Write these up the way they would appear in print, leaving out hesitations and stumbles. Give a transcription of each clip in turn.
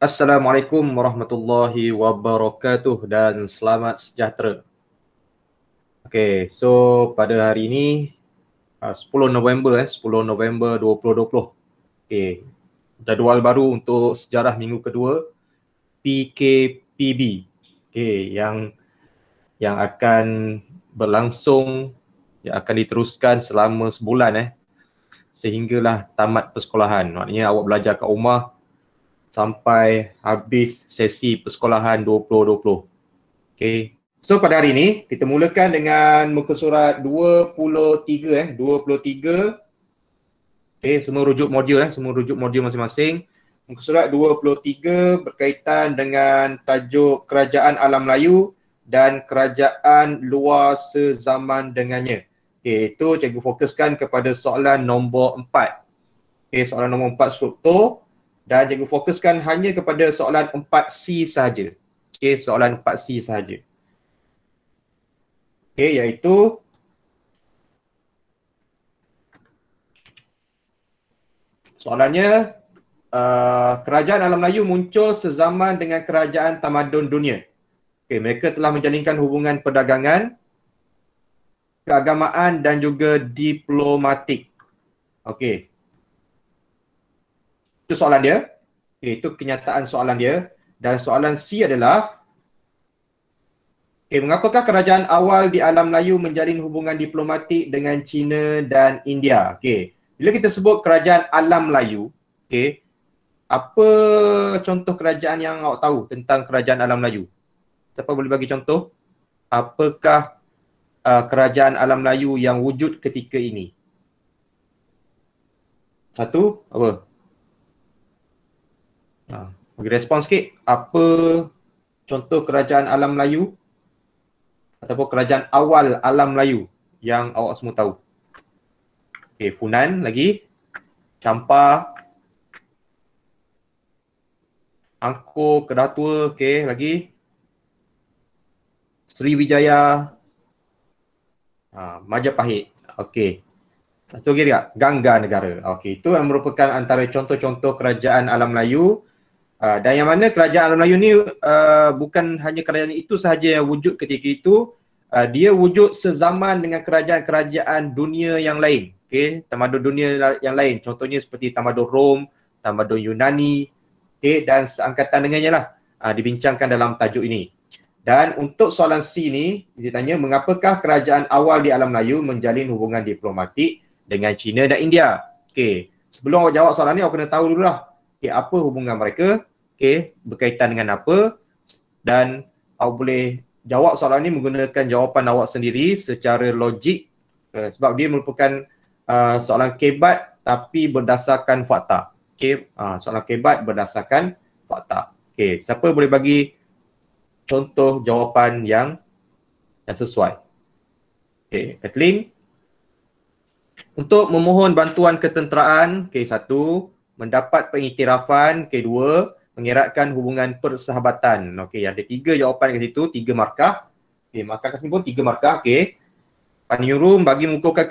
Assalamualaikum warahmatullahi wabarakatuh dan selamat sejahtera. So pada hari ini 10 November 2020. Jadual baru untuk sejarah minggu kedua PKPB. Yang akan berlangsung, yang akan diteruskan selama sebulan sehinggalah tamat persekolahan. Maknanya awak belajar kat rumah sampai habis sesi persekolahan 2020. So pada hari ini kita mulakan dengan muka surat 23 23. Semua rujuk modul masing-masing. Muka surat 23 berkaitan dengan tajuk Kerajaan Alam Melayu dan Kerajaan Luar sezaman dengannya. Itu cikgu fokuskan kepada soalan nombor 4. Soalan nombor 4 struktur dan cikgu fokuskan hanya kepada soalan 4C sahaja. Soalan 4C sahaja. Iaitu soalannya, kerajaan alam Melayu muncul sezaman dengan kerajaan tamadun dunia. Mereka telah menjalinkan hubungan perdagangan, keagamaan dan juga diplomatik. Itu soalan dia. Itu kenyataan soalan dia. Dan soalan C adalah, mengapakah kerajaan awal di alam Melayu menjalin hubungan diplomatik dengan China dan India? Bila kita sebut kerajaan alam Melayu, apa contoh kerajaan yang awak tahu tentang kerajaan alam Melayu? Siapa boleh bagi contoh? Apakah kerajaan alam Melayu yang wujud ketika ini? Satu, apa? Bagi respon sikit. Apa contoh kerajaan alam Melayu ataupun kerajaan awal alam Melayu yang awak semua tahu? Funan lagi. Champa. Angkor, Kedah Tua, lagi. Sriwijaya. Majapahit. Satu lagi tak? Gangga Negara. Itu yang merupakan antara contoh-contoh kerajaan alam Melayu. Dan yang mana kerajaan alam Melayu ni bukan hanya kerajaan itu sahaja yang wujud ketika itu. Dia wujud sezaman dengan kerajaan-kerajaan dunia yang lain. Tamadun dunia yang lain. Contohnya seperti tamadun Rom, tamadun Yunani, dan seangkatan dengannya lah. Dibincangkan dalam tajuk ini. Dan untuk soalan C ni, dia tanya mengapakah kerajaan awal di alam Melayu menjalin hubungan diplomatik dengan China dan India. Sebelum awak jawab soalan ni, awak kena tahu dululah apa hubungan mereka, berkaitan dengan apa, dan awak boleh jawab soalan ni menggunakan jawapan awak sendiri secara logik, sebab dia merupakan soalan kebat tapi berdasarkan fakta. Soalan kebat berdasarkan fakta. Siapa boleh bagi contoh jawapan yang sesuai? Kathleen. Untuk memohon bantuan ketenteraan, satu, mendapat pengiktirafan, dua, mengeratkan hubungan persahabatan. Ada 3 jawapan kat situ, 3 markah. Markah kat sini pun 3 markah. Panyurum bagi mengukuhkan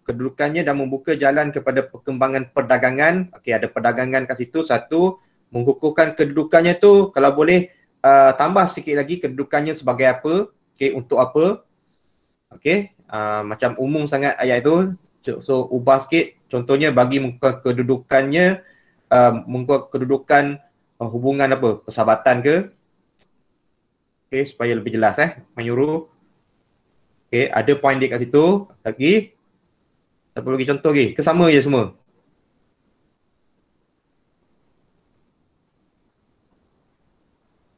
kedudukannya dan membuka jalan kepada perkembangan perdagangan. Ada perdagangan kat situ, satu, mengukuhkan kedudukannya tu, kalau boleh tambah sikit lagi kedudukannya sebagai apa, untuk apa. Macam umum sangat ayat itu. So ubah sikit. Contohnya bagi muka kedudukannya, muka kedudukan hubungan apa? Persahabatan ke? Supaya lebih jelas menyuruh. Ada point dia kat situ. Lagi. Tak perlu bagi contoh lagi. Kesama je semua.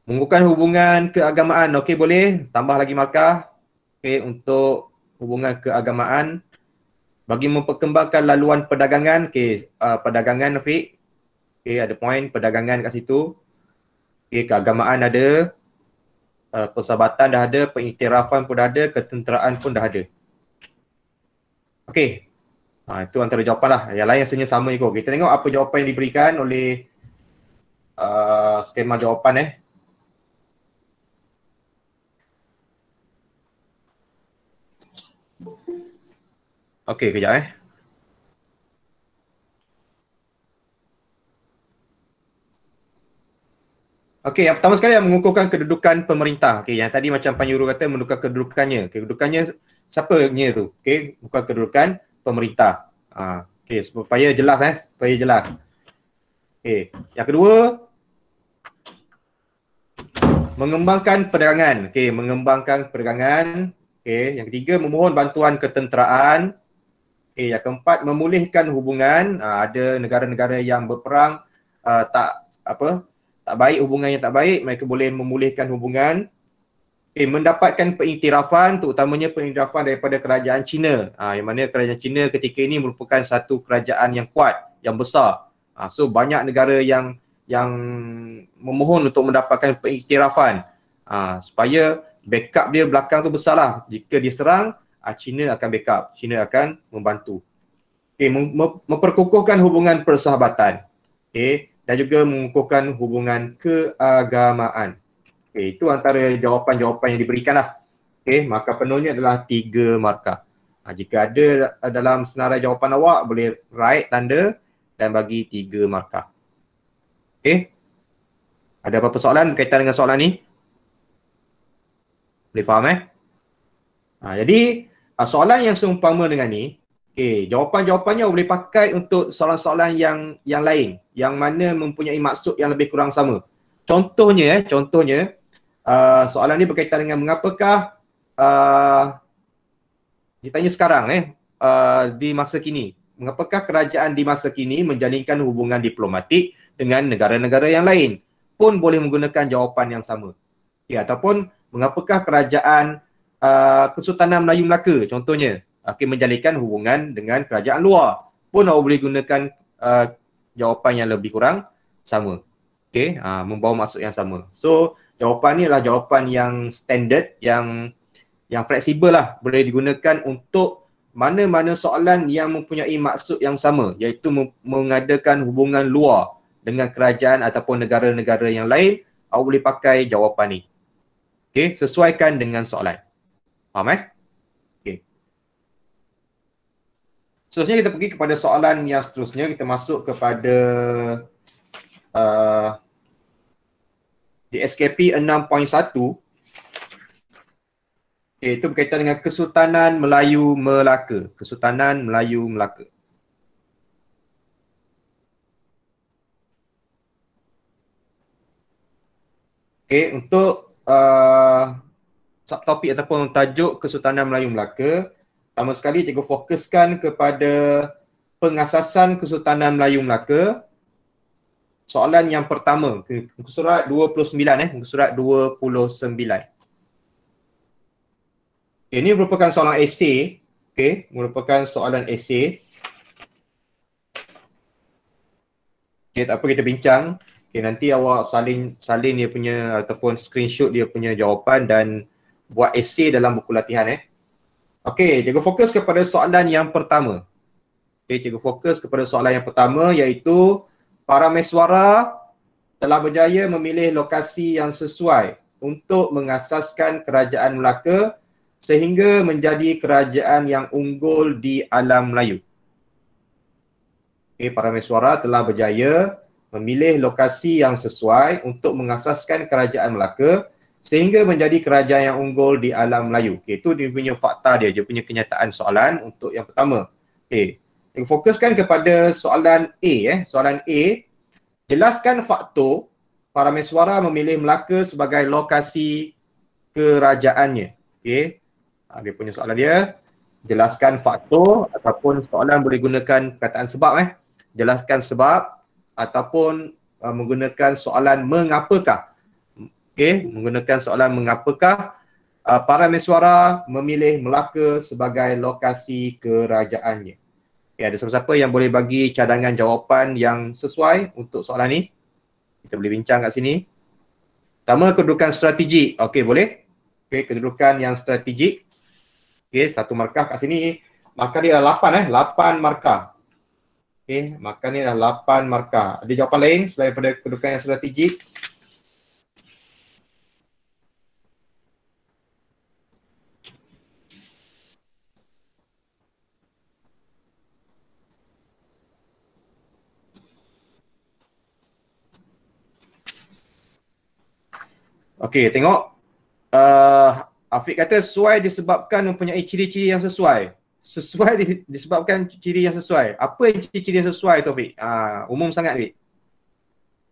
Mengukuhkan hubungan keagamaan. Boleh. Tambah lagi markah. Untuk hubungan keagamaan. Bagi memperkembangkan laluan perdagangan. Perdagangan Afiq. Ada point perdagangan kat situ. Keagamaan ada. Persahabatan dah ada. Pengiktirafan pun dah ada. Ketenteraan pun dah ada. Itu antara jawapan lah. Yang lain sebenarnya sama je kot. Kita tengok apa jawapan yang diberikan oleh skema jawapan kejap Okey, yang pertama sekali yang mengukuhkan kedudukan pemerintah. Okey, yang tadi macam penyuruh kata menentukan kedudukannya. Kedudukannya siapanya tu? Okey, bukan kedudukan pemerintah. Okey, supaya jelas supaya jelas. Okey, yang kedua mengembangkan perdagangan. Okey, mengembangkan perdagangan. Okey, yang ketiga memohon bantuan ketenteraan. Okey, yang keempat memulihkan hubungan. Ada negara-negara yang berperang tak tak baik, hubungan yang tak baik, mereka boleh memulihkan hubungan. Okay, mendapatkan pengiktirafan, terutamanya pengiktirafan daripada kerajaan China. Yang mana kerajaan China ketika ini merupakan satu kerajaan yang kuat, yang besar. So banyak negara yang memohon untuk mendapatkan pengiktirafan. Supaya backup dia belakang tu besarlah. Jika diserang, China akan backup, China akan membantu. Okay, memperkukuhkan hubungan persahabatan. Okay, dan juga mengukuhkan hubungan keagamaan. Okay, itu antara jawapan-jawapan yang diberikan lah. Okay, markah penuhnya adalah 3 markah. Jika ada dalam senarai jawapan awak, boleh write tanda dan bagi 3 markah. Okay, ada apa-apa soalan berkaitan dengan soalan ni? Boleh faham jadi soalan yang seumpama dengan ni, okay, jawapan-jawapannya boleh pakai untuk soalan-soalan yang lain, yang mana mempunyai maksud yang lebih kurang sama. Contohnya, soalan ni berkaitan dengan mengapakah ditanya sekarang di masa kini, mengapakah kerajaan di masa kini menjalinkan hubungan diplomatik dengan negara-negara yang lain, pun boleh menggunakan jawapan yang sama. Okay, ataupun mengapakah kerajaan Kesultanan Melayu Melaka contohnya menjalinkan hubungan dengan kerajaan luar, pun awak boleh gunakan jawapan yang lebih kurang sama. Okay, membawa maksud yang sama. So jawapan ni adalah jawapan yang standard, yang fleksibel lah, boleh digunakan untuk mana-mana soalan yang mempunyai maksud yang sama, iaitu mengadakan hubungan luar dengan kerajaan ataupun negara-negara yang lain. Awak boleh pakai jawapan ni. Okay, sesuaikan dengan soalan. Faham Okay. Seterusnya kita pergi kepada soalan yang seterusnya. Kita masuk kepada di SKP 6.1. Okay, itu berkaitan dengan Kesultanan Melayu Melaka. Kesultanan Melayu Melaka. Okay, untuk subtopik ataupun tajuk Kesultanan Melayu Melaka, pertama sekali cikgu fokuskan kepada pengasasan Kesultanan Melayu Melaka. Soalan yang pertama, muka surat 29 muka surat 29. Okay, ini merupakan soalan esei. Okay, merupakan soalan esei. Okay, tak apa kita bincang. Okay, nanti awak salin dia punya ataupun screenshot dia punya jawapan dan buat esei dalam buku latihan Okey, cikgu fokus kepada soalan yang pertama. Okey, cikgu fokus kepada soalan yang pertama, iaitu Parameswara telah berjaya memilih lokasi yang sesuai untuk mengasaskan kerajaan Melaka sehingga menjadi kerajaan yang unggul di alam Melayu. Okey, Parameswara telah berjaya memilih lokasi yang sesuai untuk mengasaskan kerajaan Melaka sehingga menjadi kerajaan yang unggul di alam Melayu. Okay, itu dia punya fakta dia punya kenyataan soalan untuk yang pertama. Okay, fokuskan kepada soalan A. Soalan A, jelaskan faktor Parameswara memilih Melaka sebagai lokasi kerajaannya. Okay, dia punya soalan dia, jelaskan faktor ataupun soalan boleh gunakan perkataan sebab. Jelaskan sebab ataupun menggunakan soalan mengapakah. Okey, menggunakan soalan mengapakah Parameswara memilih Melaka sebagai lokasi kerajaannya. Okay, ada siapa-siapa yang boleh bagi cadangan jawapan yang sesuai untuk soalan ni? Kita boleh bincang kat sini. Pertama, kedudukan strategik. Okey, boleh? Okey, kedudukan yang strategik. Okey, satu markah kat sini. Markah dia adalah 8 8 markah. Okey, markah ni adalah 8 markah. Ada jawapan lain selain daripada kedudukan yang strategik? Okey, tengok. Afiq kata sesuai disebabkan mempunyai ciri-ciri yang sesuai. Sesuai disebabkan ciri yang sesuai. Apa yang ciri-ciri yang sesuai tu, Afiq? Umum sangat, Afiq.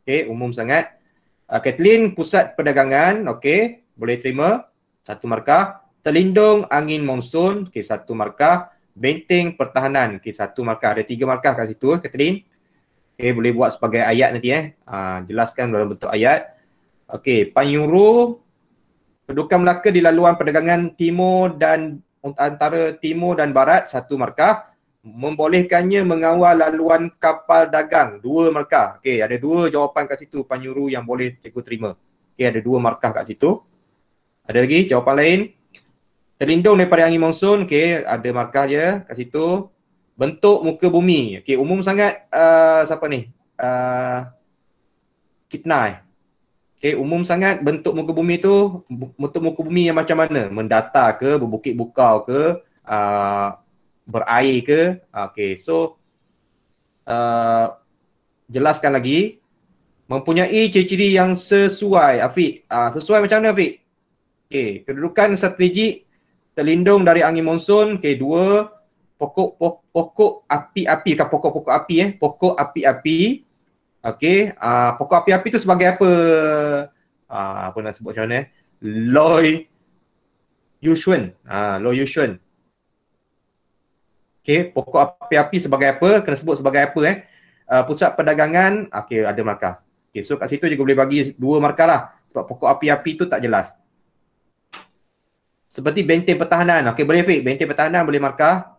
Okey, umum sangat. Kathleen, pusat perdagangan, okey, boleh terima. Satu markah. Terlindung angin monsun, okey, satu markah. Benteng pertahanan, okey, satu markah. Ada 3 markah kat situ, Kathleen. Okey, boleh buat sebagai ayat nanti jelaskan dalam bentuk ayat. Okey, Panyuru, kedudukan Melaka di laluan perdagangan timur dan antara timur dan barat, satu markah. Membolehkannya mengawal laluan kapal dagang, 2 markah. Okey, ada 2 jawapan kat situ Panyuru yang boleh cikgu terima. Okey, ada 2 markah kat situ. Ada lagi jawapan lain. Terlindung daripada angin monsun, okey, ada markah je kat situ. Bentuk muka bumi, okey, umum sangat. Siapa ni? Kitnai. Okay, umum sangat bentuk muka bumi tu, bentuk muka bumi yang macam mana? Mendatar ke, berbukit bukau ke, berair ke? Okay, so jelaskan lagi. Mempunyai ciri-ciri yang sesuai. Afiq, sesuai macam mana, Afiq? Okay, kedudukan strategik terlindung dari angin monsun. Okay, 2. Pokok api-api, kan pokok-pokok api pokok api-api. Okey, pokok api-api tu sebagai apa? Apa nak sebut macam mana? Loy Yushun. Loy Yushun. Okey, pokok api-api sebagai apa? Kena sebut sebagai apa pusat perdagangan. Okey, ada markah. Okey, so kat situ juga boleh bagi 2 markah lah. Sebab pokok api-api tu tak jelas. Seperti benteng pertahanan. Okey, boleh Fik. Benteng pertahanan boleh markah.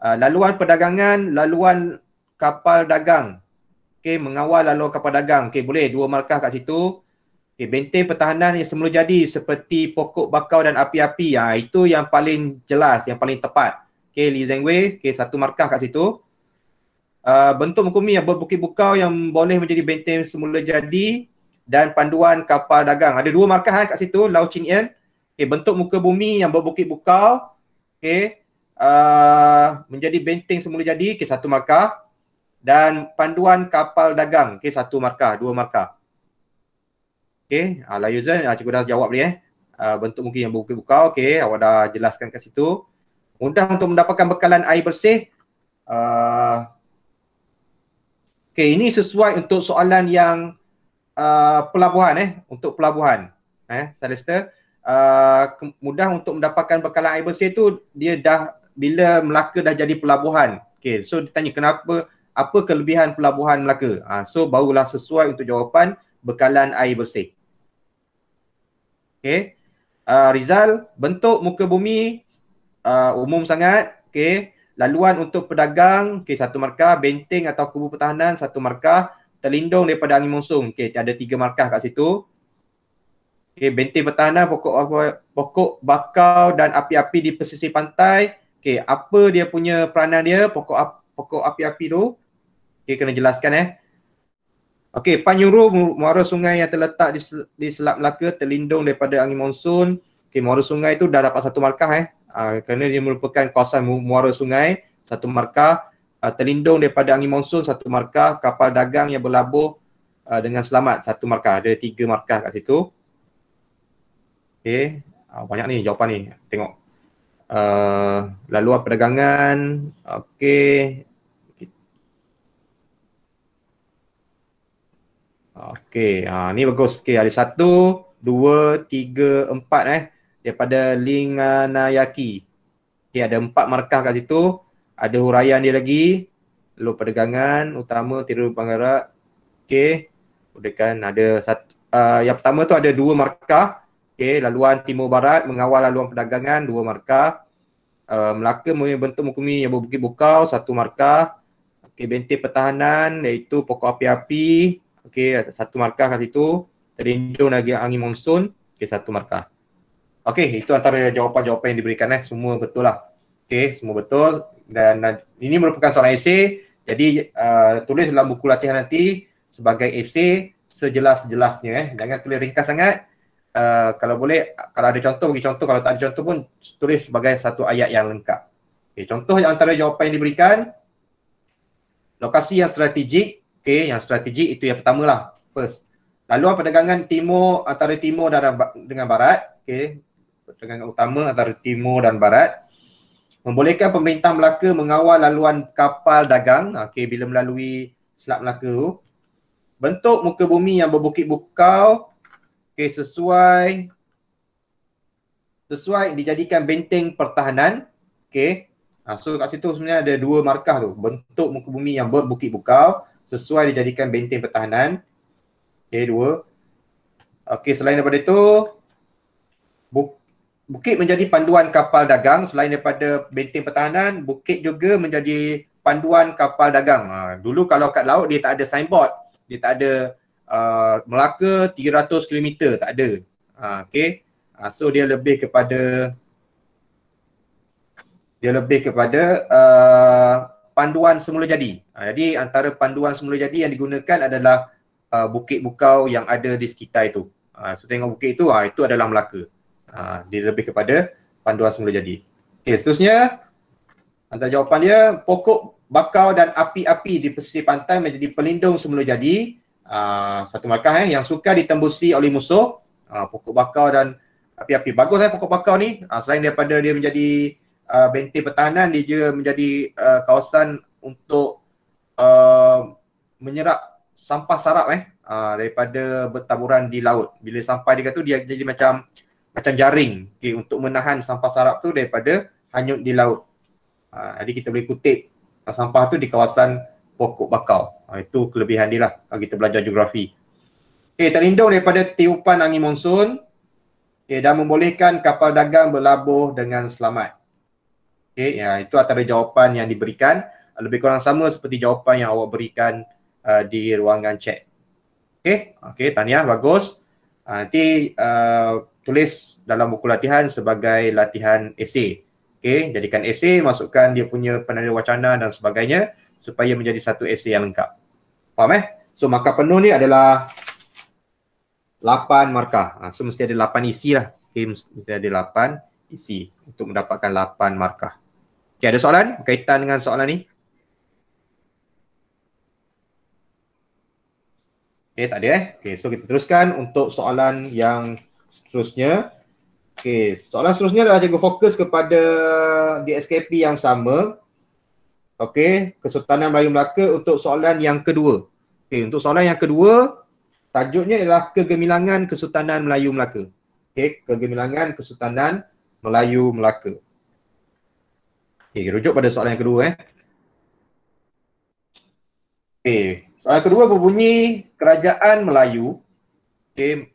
Laluan perdagangan, laluan kapal dagang. Okey, mengawal laluan kapal dagang. Okey, boleh 2 markah kat situ. Okay, benteng pertahanan yang semula jadi seperti pokok bakau dan api-api. Itu yang paling jelas, yang paling tepat. Okay, Lee Zheng Wei, okay, 1 markah kat situ. Bentuk muka bumi yang berbukit bukau yang boleh menjadi benteng semula jadi dan panduan kapal dagang. Ada 2 markah kat situ, Lau Chin Yen. Okay, bentuk muka bumi yang berbukit bukau, okay, menjadi benteng semula jadi, okay, 1 markah. Dan panduan kapal dagang, okay, 1 markah, 2 markah. Okey, Layuzan, cikgu dah jawab ni bentuk mungkin yang berbukit bukau. Okey, awak dah jelaskan kat situ. Mudah untuk mendapatkan bekalan air bersih. Okey, ini sesuai untuk soalan yang pelabuhan untuk pelabuhan. Celeste, mudah untuk mendapatkan bekalan air bersih tu dia dah bila Melaka dah jadi pelabuhan. Okey, so ditanya kenapa, apa kelebihan pelabuhan Melaka? So barulah sesuai untuk jawapan bekalan air bersih. Okay. Rizal, bentuk muka bumi umum sangat. Okay. Laluan untuk pedagang, okay, 1 markah. Benteng atau kubu pertahanan, 1 markah. Terlindung daripada angin monsun. Okay, ada 3 markah kat situ. Okay, benteng pertahanan, pokok bakau dan api-api di pesisir pantai. Okay, apa dia punya peranan dia, pokok api-api tu. Okay, kena jelaskan Okey, Panyuru, muara sungai yang terletak di Selat Melaka, terlindung daripada angin monsun. Okey, muara sungai itu dah dapat 1 markah kerana dia merupakan kawasan muara sungai, 1 markah. Terlindung daripada angin monsun, 1 markah. Kapal dagang yang berlabuh dengan selamat, 1 markah. Ada 3 markah kat situ. Okey, banyak ni jawapan ni. Tengok. Laluan perdagangan. Okey. Okey, ni bagus. Okey, ada 1, 2, 3, 4 daripada Linganayaki. Okey, ada 4 markah kat situ. Ada huraian dia lagi. Lalu perdagangan utama Tiru Bangarat. Okey. Kemudian ada yang pertama tu ada 2 markah. Okey, laluan timur barat mengawal laluan perdagangan, 2 markah. Melaka membentuk muka bumi yang berbukit bukau, 1 markah. Okey, benteng pertahanan iaitu pokok api-api. Okey, 1 markah kat situ. Terlindung dari angin monsun. Okey, 1 markah. Okey, itu antara jawapan-jawapan yang diberikan semua betul lah. Okey, semua betul. Dan ini merupakan soalan esei. Jadi tulis dalam buku latihan nanti sebagai esei sejelas-jelasnya Jangan tulis ringkas sangat. Kalau boleh, kalau ada contoh bagi contoh, kalau tak ada contoh pun tulis sebagai satu ayat yang lengkap. Okey, contoh antara jawapan yang diberikan. Lokasi yang strategik. Okey, yang strategik itu yang pertama lah. First. Laluan perdagangan timur antara timur dan dengan barat, okey, perdagangan utama antara timur dan barat, membolehkan pemerintah Melaka mengawal laluan kapal dagang, okey, bila melalui Selat Melaka tu. Bentuk muka bumi yang berbukit bukau, okey, sesuai dijadikan benteng pertahanan, okey. So kat situ sebenarnya ada dua markah tu, bentuk muka bumi yang berbukit bukau sesuai dijadikan benteng pertahanan. Okey, dua. Okey, selain daripada itu, bukit menjadi panduan kapal dagang. Selain daripada benteng pertahanan, bukit juga menjadi panduan kapal dagang. Dulu kalau kat laut dia tak ada signboard, dia tak ada Melaka 300 km, tak ada. Okey. So dia lebih kepada panduan semula jadi. Jadi antara panduan semula jadi yang digunakan adalah bukit bukau yang ada di sekitar itu. So tengok bukit itu adalah Melaka. Dia lebih kepada panduan semula jadi. Okay, seterusnya antara jawapan dia, pokok bakau dan api-api di pesisir pantai menjadi pelindung semula jadi. Satu markah yang suka ditembusi oleh musuh. Pokok bakau dan api-api. Bagus pokok bakau ni. Selain daripada dia menjadi benteng pertahanan, dia juga menjadi kawasan untuk menyerap sampah sarap daripada bertaburan di laut. Bila sampai dekat tu dia jadi macam jaring, okay, untuk menahan sampah sarap tu daripada hanyut di laut. Jadi kita boleh kutip sampah tu di kawasan pokok bakau. Itu kelebihan dia lah kalau kita belajar geografi. Okay, terlindung daripada tiupan angin monsun, okay, dan membolehkan kapal dagang berlabuh dengan selamat. Okay, itu antara jawapan yang diberikan. Lebih kurang sama seperti jawapan yang awak berikan di ruangan chat. Okay, tahniah, bagus. Nanti tulis dalam buku latihan sebagai latihan esei. Okay, jadikan esei, masukkan dia punya penanda wacana dan sebagainya supaya menjadi satu esei yang lengkap. Faham So markah penuh ni adalah 8 markah. So mesti ada 8 isi lah. Okay, mesti ada 8 isi untuk mendapatkan 8 markah. Okay, ada soalan berkaitan dengan soalan ni? Okay, tak ada Okay, so kita teruskan untuk soalan yang seterusnya. Okay, soalan seterusnya adalah cikgu fokus kepada DSKP yang sama. Okay, Kesultanan Melayu Melaka untuk soalan yang kedua. Okay, untuk soalan yang kedua, tajuknya adalah Kegemilangan Kesultanan Melayu Melaka. Okay, Kegemilangan Kesultanan Melayu Melaka. Okay, rujuk pada soalan yang kedua Okay, soalan kedua berbunyi, Kerajaan Melayu,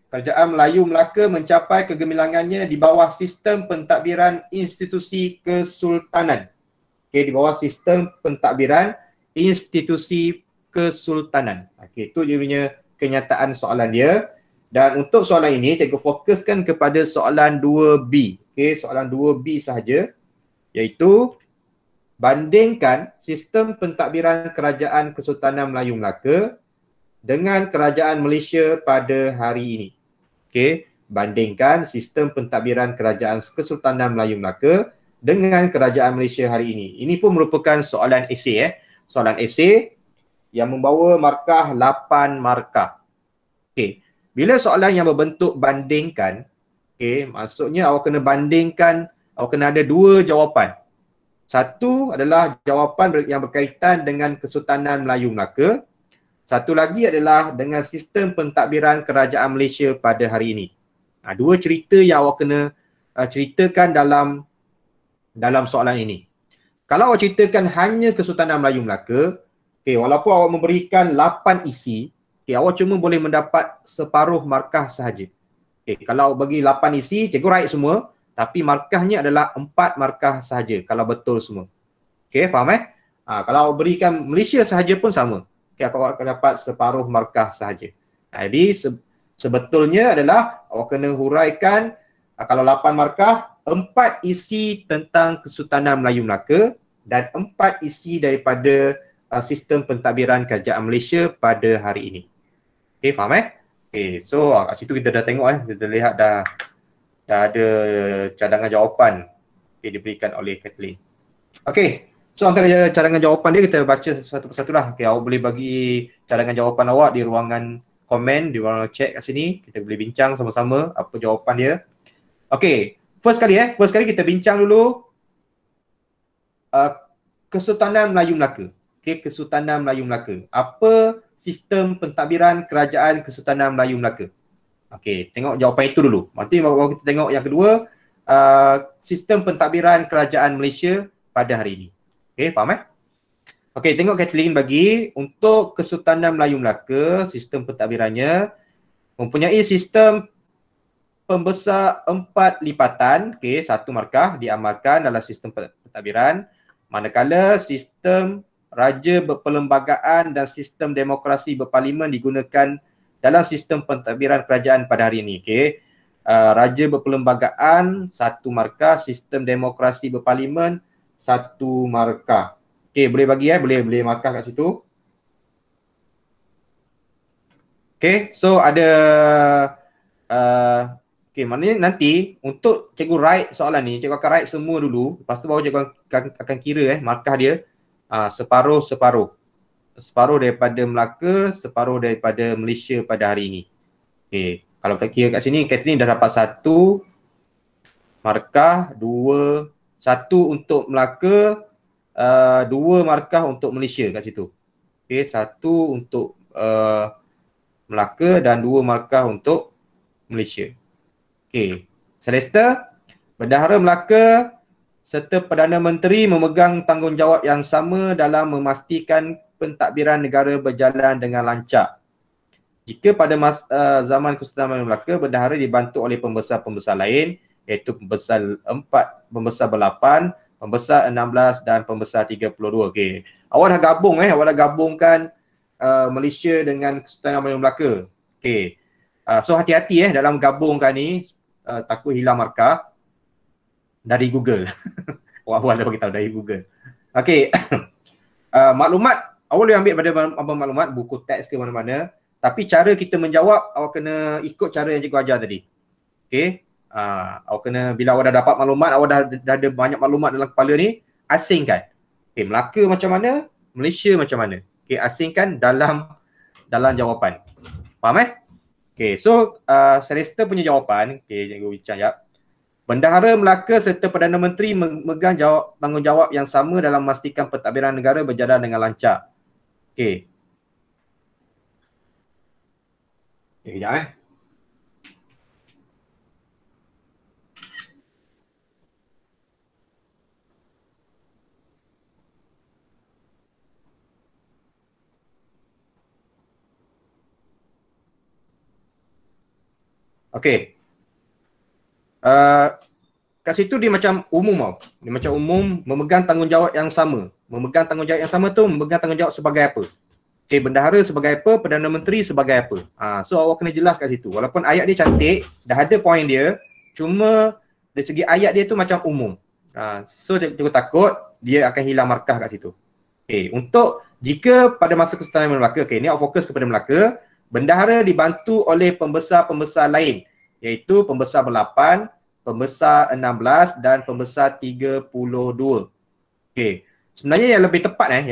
Kerajaan Melayu Melaka mencapai kegemilangannya di bawah sistem pentadbiran institusi kesultanan. Di bawah sistem pentadbiran institusi kesultanan. Itu dia punya kenyataan soalan dia. Dan untuk soalan ini, cikgu fokuskan kepada soalan 2B. Soalan 2B sahaja, iaitu bandingkan sistem pentadbiran Kerajaan Kesultanan Melayu Melaka dengan Kerajaan Malaysia pada hari ini. Bandingkan sistem pentadbiran Kerajaan Kesultanan Melayu Melaka dengan Kerajaan Malaysia hari ini. Ini pun merupakan soalan esei Soalan esei yang membawa markah 8 markah. Bila soalan yang berbentuk bandingkan, maksudnya awak kena bandingkan, awak kena ada dua jawapan. Satu adalah jawapan yang berkaitan dengan Kesultanan Melayu Melaka. Satu lagi adalah dengan sistem pentadbiran Kerajaan Malaysia pada hari ini. Dua cerita yang awak kena ceritakan dalam soalan ini. Kalau awak ceritakan hanya Kesultanan Melayu Melaka, walaupun awak memberikan 8 isi, awak cuma boleh mendapat separuh markah sahaja. Kalau awak bagi 8 isi, cikgu right semua, tapi markahnya adalah 4 markah sahaja kalau betul semua. Faham kalau awak berikan Malaysia sahaja pun sama. Awak akan dapat separuh markah sahaja. Jadi sebetulnya adalah awak kena huraikan kalau 8 markah, 4 isi tentang Kesultanan Melayu Melaka dan 4 isi daripada sistem pentadbiran Kerajaan Malaysia pada hari ini. Faham so kat situ kita dah tengok kita lihat dah ada cadangan jawapan diberikan oleh Kathleen. So antara cadangan jawapan dia kita baca satu persatu lah. Awak boleh bagi cadangan jawapan awak di ruangan komen, dia orang check kat sini, kita boleh bincang sama-sama apa jawapan dia. Okey, first kali kita bincang dulu Kesultanan Melayu Melaka. Okey, Kesultanan Melayu Melaka. Apa sistem pentadbiran kerajaan Kesultanan Melayu Melaka? Okey, tengok jawapan itu dulu. Nanti baru kita tengok yang kedua, sistem pentadbiran kerajaan Malaysia pada hari ini. Okey, faham Okey, tengok Kathleen bagi untuk Kesultanan Melayu Melaka, sistem pentadbirannya mempunyai sistem pembesar 4 lipatan, okey, 1 markah diamalkan dalam sistem pentadbiran, manakala sistem raja berperlembagaan dan sistem demokrasi berparlimen digunakan dalam sistem pentadbiran kerajaan pada hari ini. Okey. Raja berperlembagaan 1 markah, sistem demokrasi berparlimen 1 markah. Okey, boleh bagi boleh markah kat situ. Okey, so ada okey, maknanya nanti untuk cikgu write soalan ni, cikgu akan write semua dulu, lepas tu baru cikgu akan kira markah dia separuh-separuh. Separuh daripada Melaka, separuh daripada Malaysia pada hari ini. Okey, kalau kita kira kat sini, Catherine dah dapat 1 markah, 1 untuk Melaka, 2 markah untuk Malaysia kat situ. Okey, 1 untuk Melaka dan 2 markah untuk Malaysia. Okey, Celesta, Bendahara Melaka serta Perdana Menteri memegang tanggungjawab yang sama dalam memastikan pentadbiran negara berjalan dengan lancar. Jika pada zaman Kesultanan Melaka, Bendahara dibantu oleh pembesar-pembesar lain, iaitu pembesar 4, pembesar ber-8, pembesar 16 dan pembesar 32. Okey. Awak dah gabung awak dah gabungkan Malaysia dengan Kesultanan Melaka. Okey. So hati-hati dalam gabungkan ni, takut hilang markah dari Google. Awak dah bagi tahu dari Google. Okey. Maklumat awak boleh ambil pada maklumat, buku teks ke mana-mana, tapi cara kita menjawab awak kena ikut cara yang cikgu ajar tadi. Okey. Awak kena, bila awak dah dapat maklumat, awak dah ada banyak maklumat dalam kepala ni, asingkan. Okey, Melaka macam mana, Malaysia macam mana. Okey, asingkan dalam jawapan. Faham Okey, so Celesta punya jawapan, okey, cikgu bincang jap. Bendahara Melaka serta Perdana Menteri memegang tanggungjawab yang sama dalam memastikan pentadbiran negara berjalan dengan lancar. Okey. Kejap Okey. Kat situ dia macam umum tau. Dia macam umum, memegang tanggungjawab yang sama. Memegang tanggungjawab yang sama tu, memegang tanggungjawab sebagai apa? Okey, bendahara sebagai apa, Perdana Menteri sebagai apa. So awak kena jelas kat situ. Walaupun ayat dia cantik, dah ada point dia, cuma dari segi ayat dia tu macam umum. So cikgu takut dia akan hilang markah kat situ. Okey, untuk jika pada masa Kesultanan Melaka, okey, ni awak fokus kepada Melaka, bendahara dibantu oleh pembesar-pembesar lain, iaitu pembesar ber-8, pembesar 16 dan pembesar 32. Okey. Sebenarnya yang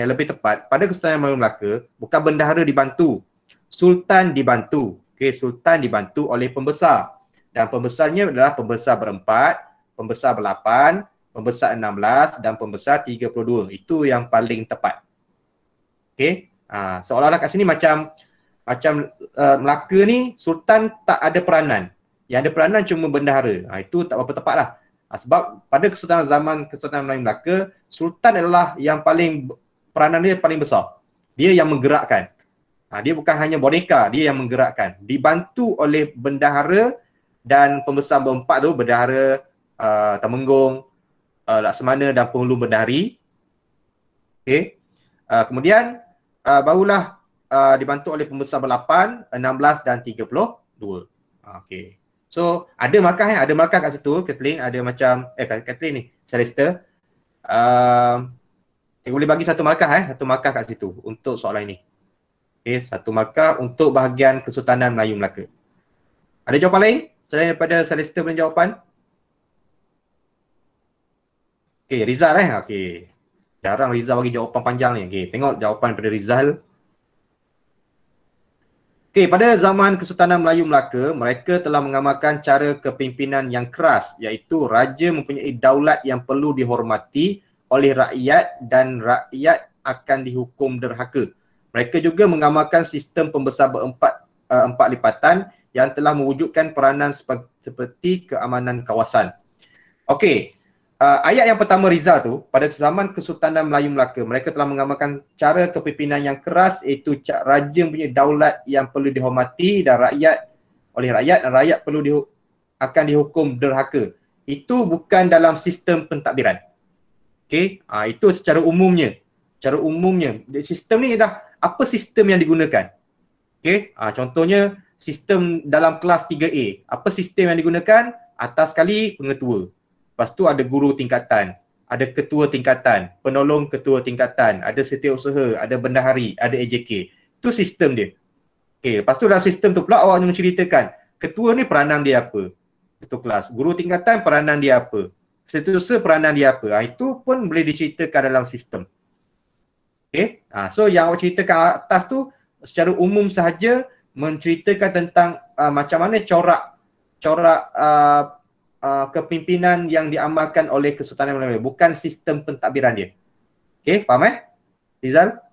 lebih tepat pada Kesultanan Melayu Melaka, bukan bendahara dibantu, sultan dibantu. Okey, sultan dibantu oleh pembesar. Dan pembesarnya adalah pembesar ber-4, pembesar ber-8, pembesar 16 dan pembesar 32. Itu yang paling tepat. Okey. Seolah-olah kat sini macam Melaka ni sultan tak ada peranan. Yang ada peranan cuma bendahara. Itu tak berapa tepat lah. Sebab pada zaman Kesultanan Melayu Melaka, sultan adalah yang paling, peranan dia paling besar. Dia yang menggerakkan. Dia bukan hanya boneka, dia yang menggerakkan. Dibantu oleh bendahara dan pembesar berempat tu, bendahara, Temenggung, Laksamana dan penghulu bendahari. Okay. Kemudian barulah dibantu oleh pembesar ber-8, 16 dan 32. Okay. So ada markah kat situ, Kathleen, ada macam Kathleen ni, Celesta. Kita boleh bagi satu markah kat situ untuk soalan ini. Okay, satu markah untuk bahagian Kesultanan Melayu Melaka. Ada jawapan lain selain daripada Celesta punya jawapan? Okay, Rizal Okay. Jarang Rizal bagi jawapan panjang ni. Okay, tengok jawapan daripada Rizal. Okey, pada zaman Kesultanan Melayu Melaka, mereka telah mengamalkan cara kepimpinan yang keras, iaitu raja mempunyai daulat yang perlu dihormati oleh rakyat dan rakyat akan dihukum derhaka. Mereka juga mengamalkan sistem pembesar empat lipatan yang telah mewujudkan peranan seperti keamanan kawasan. Okey, ayat yang pertama Rizal tu, pada zaman Kesultanan Melayu Melaka, mereka telah mengamalkan cara kepimpinan yang keras, iaitu raja mempunyai daulat yang perlu dihormati dan rakyat dan rakyat akan dihukum derhaka. Itu bukan dalam sistem pentadbiran. Okey, itu secara umumnya. Secara umumnya, sistem ni dah apa sistem yang digunakan? Okey, contohnya sistem dalam kelas 3A. Apa sistem yang digunakan? Atas sekali pengetua. Lepas tu ada guru tingkatan, ada ketua tingkatan, penolong ketua tingkatan, ada setiausaha, ada bendahari, ada AJK. Itu sistem dia. Okey, lepas tu dalam sistem tu pula awak menceritakan ketua ni peranan dia apa? Ketua kelas. Guru tingkatan peranan dia apa? Setiausaha peranan dia apa? Itu pun boleh diceritakan dalam sistem. Okey. So yang awak ceritakan atas tu secara umum sahaja menceritakan tentang macam mana corak kepimpinan yang diamalkan oleh Kesultanan Melayu, bukan sistem pentadbiran dia. Okey, faham Rizal?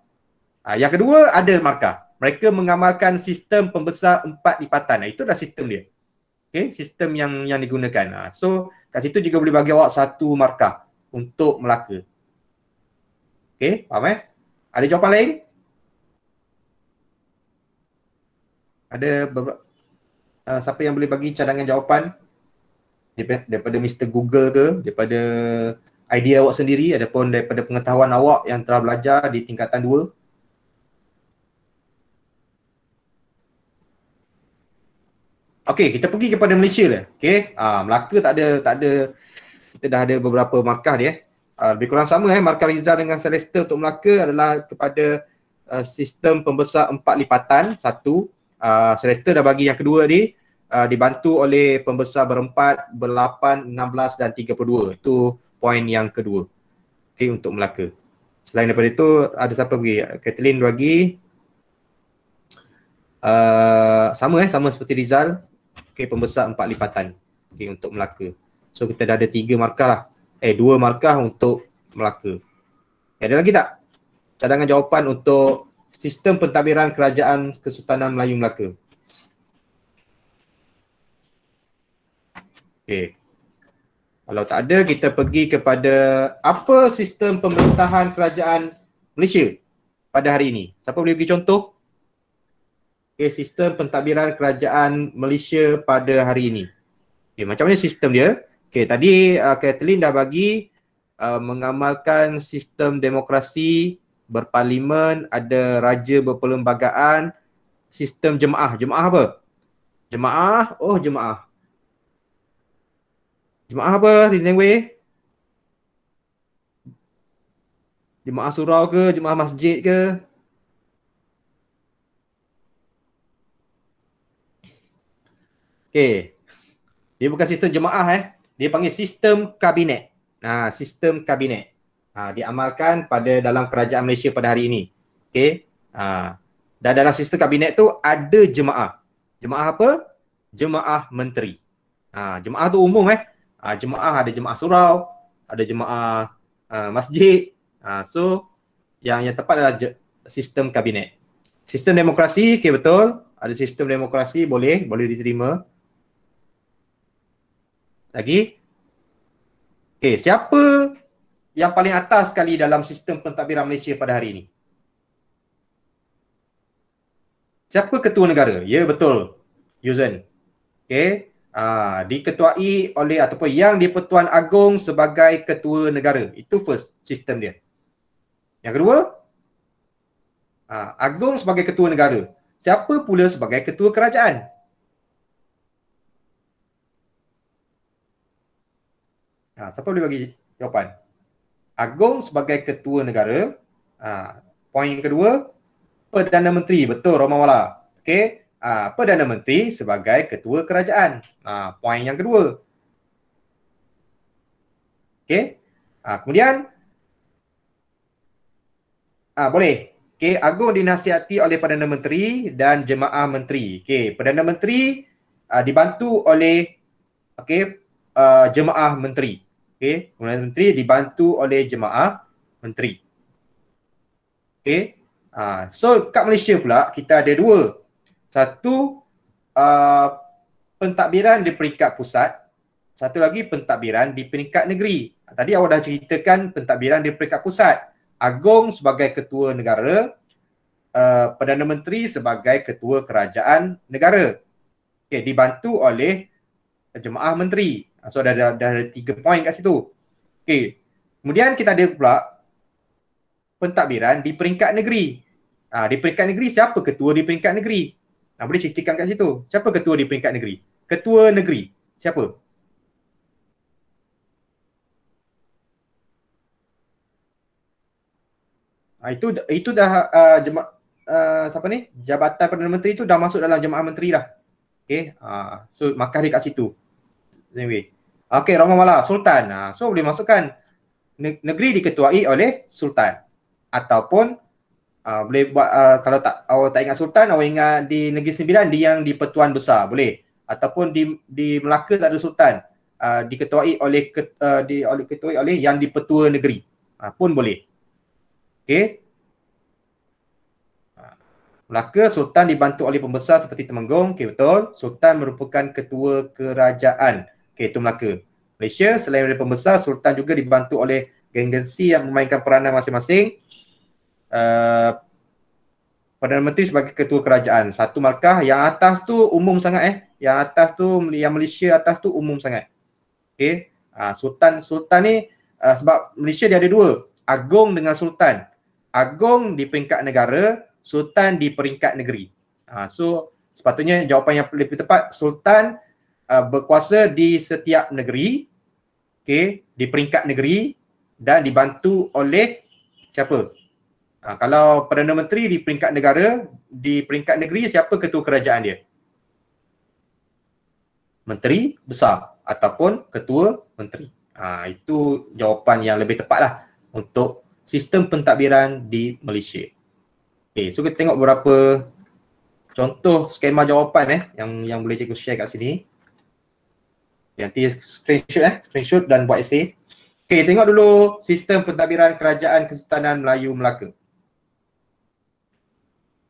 Yang kedua ada markah. Mereka mengamalkan sistem pembesar empat lipatan. Itu dah sistem dia. Okey, sistem yang digunakan. So kat situ juga boleh bagi awak satu markah untuk Melaka. Okey, faham Ada jawapan lain? Ada siapa yang boleh bagi cadangan jawapan? Daripada Mr. Google ke, daripada idea awak sendiri, ataupun daripada pengetahuan awak yang telah belajar di tingkatan 2. Okey, kita pergi kepada Malaysia lah. Okey, Melaka tak ada, kita dah ada beberapa markah dia. Lebih kurang sama markah Rizal dengan Celeste untuk Melaka adalah kepada sistem pembesar empat lipatan, satu. Celeste dah bagi yang kedua ni, dibantu oleh pembesar berempat, ber-8, 16 dan 32. Itu poin yang kedua. Okey, untuk Melaka. Selain daripada itu, ada siapa bagi? Kathleen bagi. Sama seperti Rizal. Okey, pembesar empat lipatan. Okey, untuk Melaka. So kita dah ada 3 markah lah. 2 markah untuk Melaka. Ada lagi tak cadangan jawapan untuk sistem pentadbiran kerajaan Kesultanan Melayu Melaka? Okey. Kalau tak ada, kita pergi kepada apa sistem pemerintahan kerajaan Malaysia pada hari ini. Siapa boleh bagi contoh? Okey, sistem pentadbiran kerajaan Malaysia pada hari ini. Okey, macam mana sistem dia? Okey, tadi Kathleen dah bagi mengamalkan sistem demokrasi, berparlimen, ada raja berperlembagaan, sistem jemaah. Jemaah apa? Jemaah. Jemaah apa, Tizeng Wei? Jemaah surau ke? Jemaah masjid ke? Okey. Dia bukan sistem jemaah Dia panggil sistem kabinet. Sistem kabinet. Diamalkan pada dalam kerajaan Malaysia pada hari ini. Okey. Dan dalam sistem kabinet tu ada jemaah. Jemaah apa? Jemaah menteri. Jemaah tu umum jemaah ada jemaah surau, ada jemaah masjid. So yang tepat adalah sistem kabinet. Sistem demokrasi, okey betul. Ada sistem demokrasi, boleh diterima. Lagi? Okey, siapa yang paling atas sekali dalam sistem pentadbiran Malaysia pada hari ini? Siapa ketua negara? Ya, betul. Yuzen. Okey. Diketuai oleh ataupun yang di-Pertuan Agong sebagai ketua negara. Itu first sistem dia. Yang kedua, Agong sebagai ketua negara. Siapa pula sebagai ketua kerajaan? Siapa boleh bagi jawapan? Agong sebagai ketua negara. Poin yang kedua, Perdana Menteri. Betul, Romawala. Okey. Perdana Menteri sebagai ketua kerajaan. Poin yang kedua. Okey. Kemudian boleh. Okey, agung dinasihati oleh Perdana Menteri dan Jemaah Menteri. Okey, Perdana Menteri dibantu oleh Jemaah Menteri. Okey, Perdana Menteri dibantu oleh Jemaah Menteri. Okey. So kat Malaysia pula kita ada dua. Satu pentadbiran di peringkat pusat, satu lagi pentadbiran di peringkat negeri. Tadi awak dah ceritakan pentadbiran di peringkat pusat. Agong sebagai ketua negara, Perdana Menteri sebagai ketua kerajaan negara. Okey, dibantu oleh Jemaah Menteri. So dah ada 3 poin kat situ. Okey. Kemudian kita ada pula pentadbiran di peringkat negeri. Di peringkat negeri siapa ketua di peringkat negeri? Boleh ceritakan kat situ. Siapa ketua di peringkat negeri? Ketua negeri. Siapa? Itu dah siapa ni? Jabatan Perdana Menteri itu dah masuk dalam Jemaah Menteri dah. Okey. So markah dia kat situ. Anyway. Okey, Rama Mala, Sultan. So boleh masukkan negeri diketuai oleh Sultan. Ataupun boleh buat kalau awak tak ingat Sultan, awak ingat di Negeri Sembilan dia yang di Pertuan Besar, boleh. Ataupun di Melaka tak ada Sultan, diketuai oleh diketuai oleh yang di Petua Negeri, pun boleh. Okey. Melaka Sultan dibantu oleh pembesar seperti Temenggung. Okey, betul. Sultan merupakan ketua kerajaan. Okey, itu Melaka. Malaysia selain dari pembesar, Sultan juga dibantu oleh geng-gengsi yang memainkan peranan masing-masing. Perdana Menteri sebagai ketua kerajaan. Satu markah, yang atas tu umum sangat Yang atas tu, yang Malaysia atas tu umum sangat. Okey. Sultan ni sebab Malaysia dia ada dua, Agong dengan Sultan. Agong di peringkat negara, Sultan di peringkat negeri. So sepatutnya jawapan yang lebih tepat, Sultan berkuasa di setiap negeri, okey, di peringkat negeri dan dibantu oleh siapa? Kalau Perdana Menteri di peringkat negara, di peringkat negeri siapa ketua kerajaan dia? Menteri Besar ataupun Ketua Menteri. Itu jawapan yang lebih tepat lah untuk sistem pentadbiran di Malaysia. Okay, so kita tengok beberapa contoh skema jawapan yang boleh cikgu share kat sini. Nanti screenshot dan buat essay. Okay, tengok dulu sistem pentadbiran Kerajaan Kesultanan Melayu Melaka.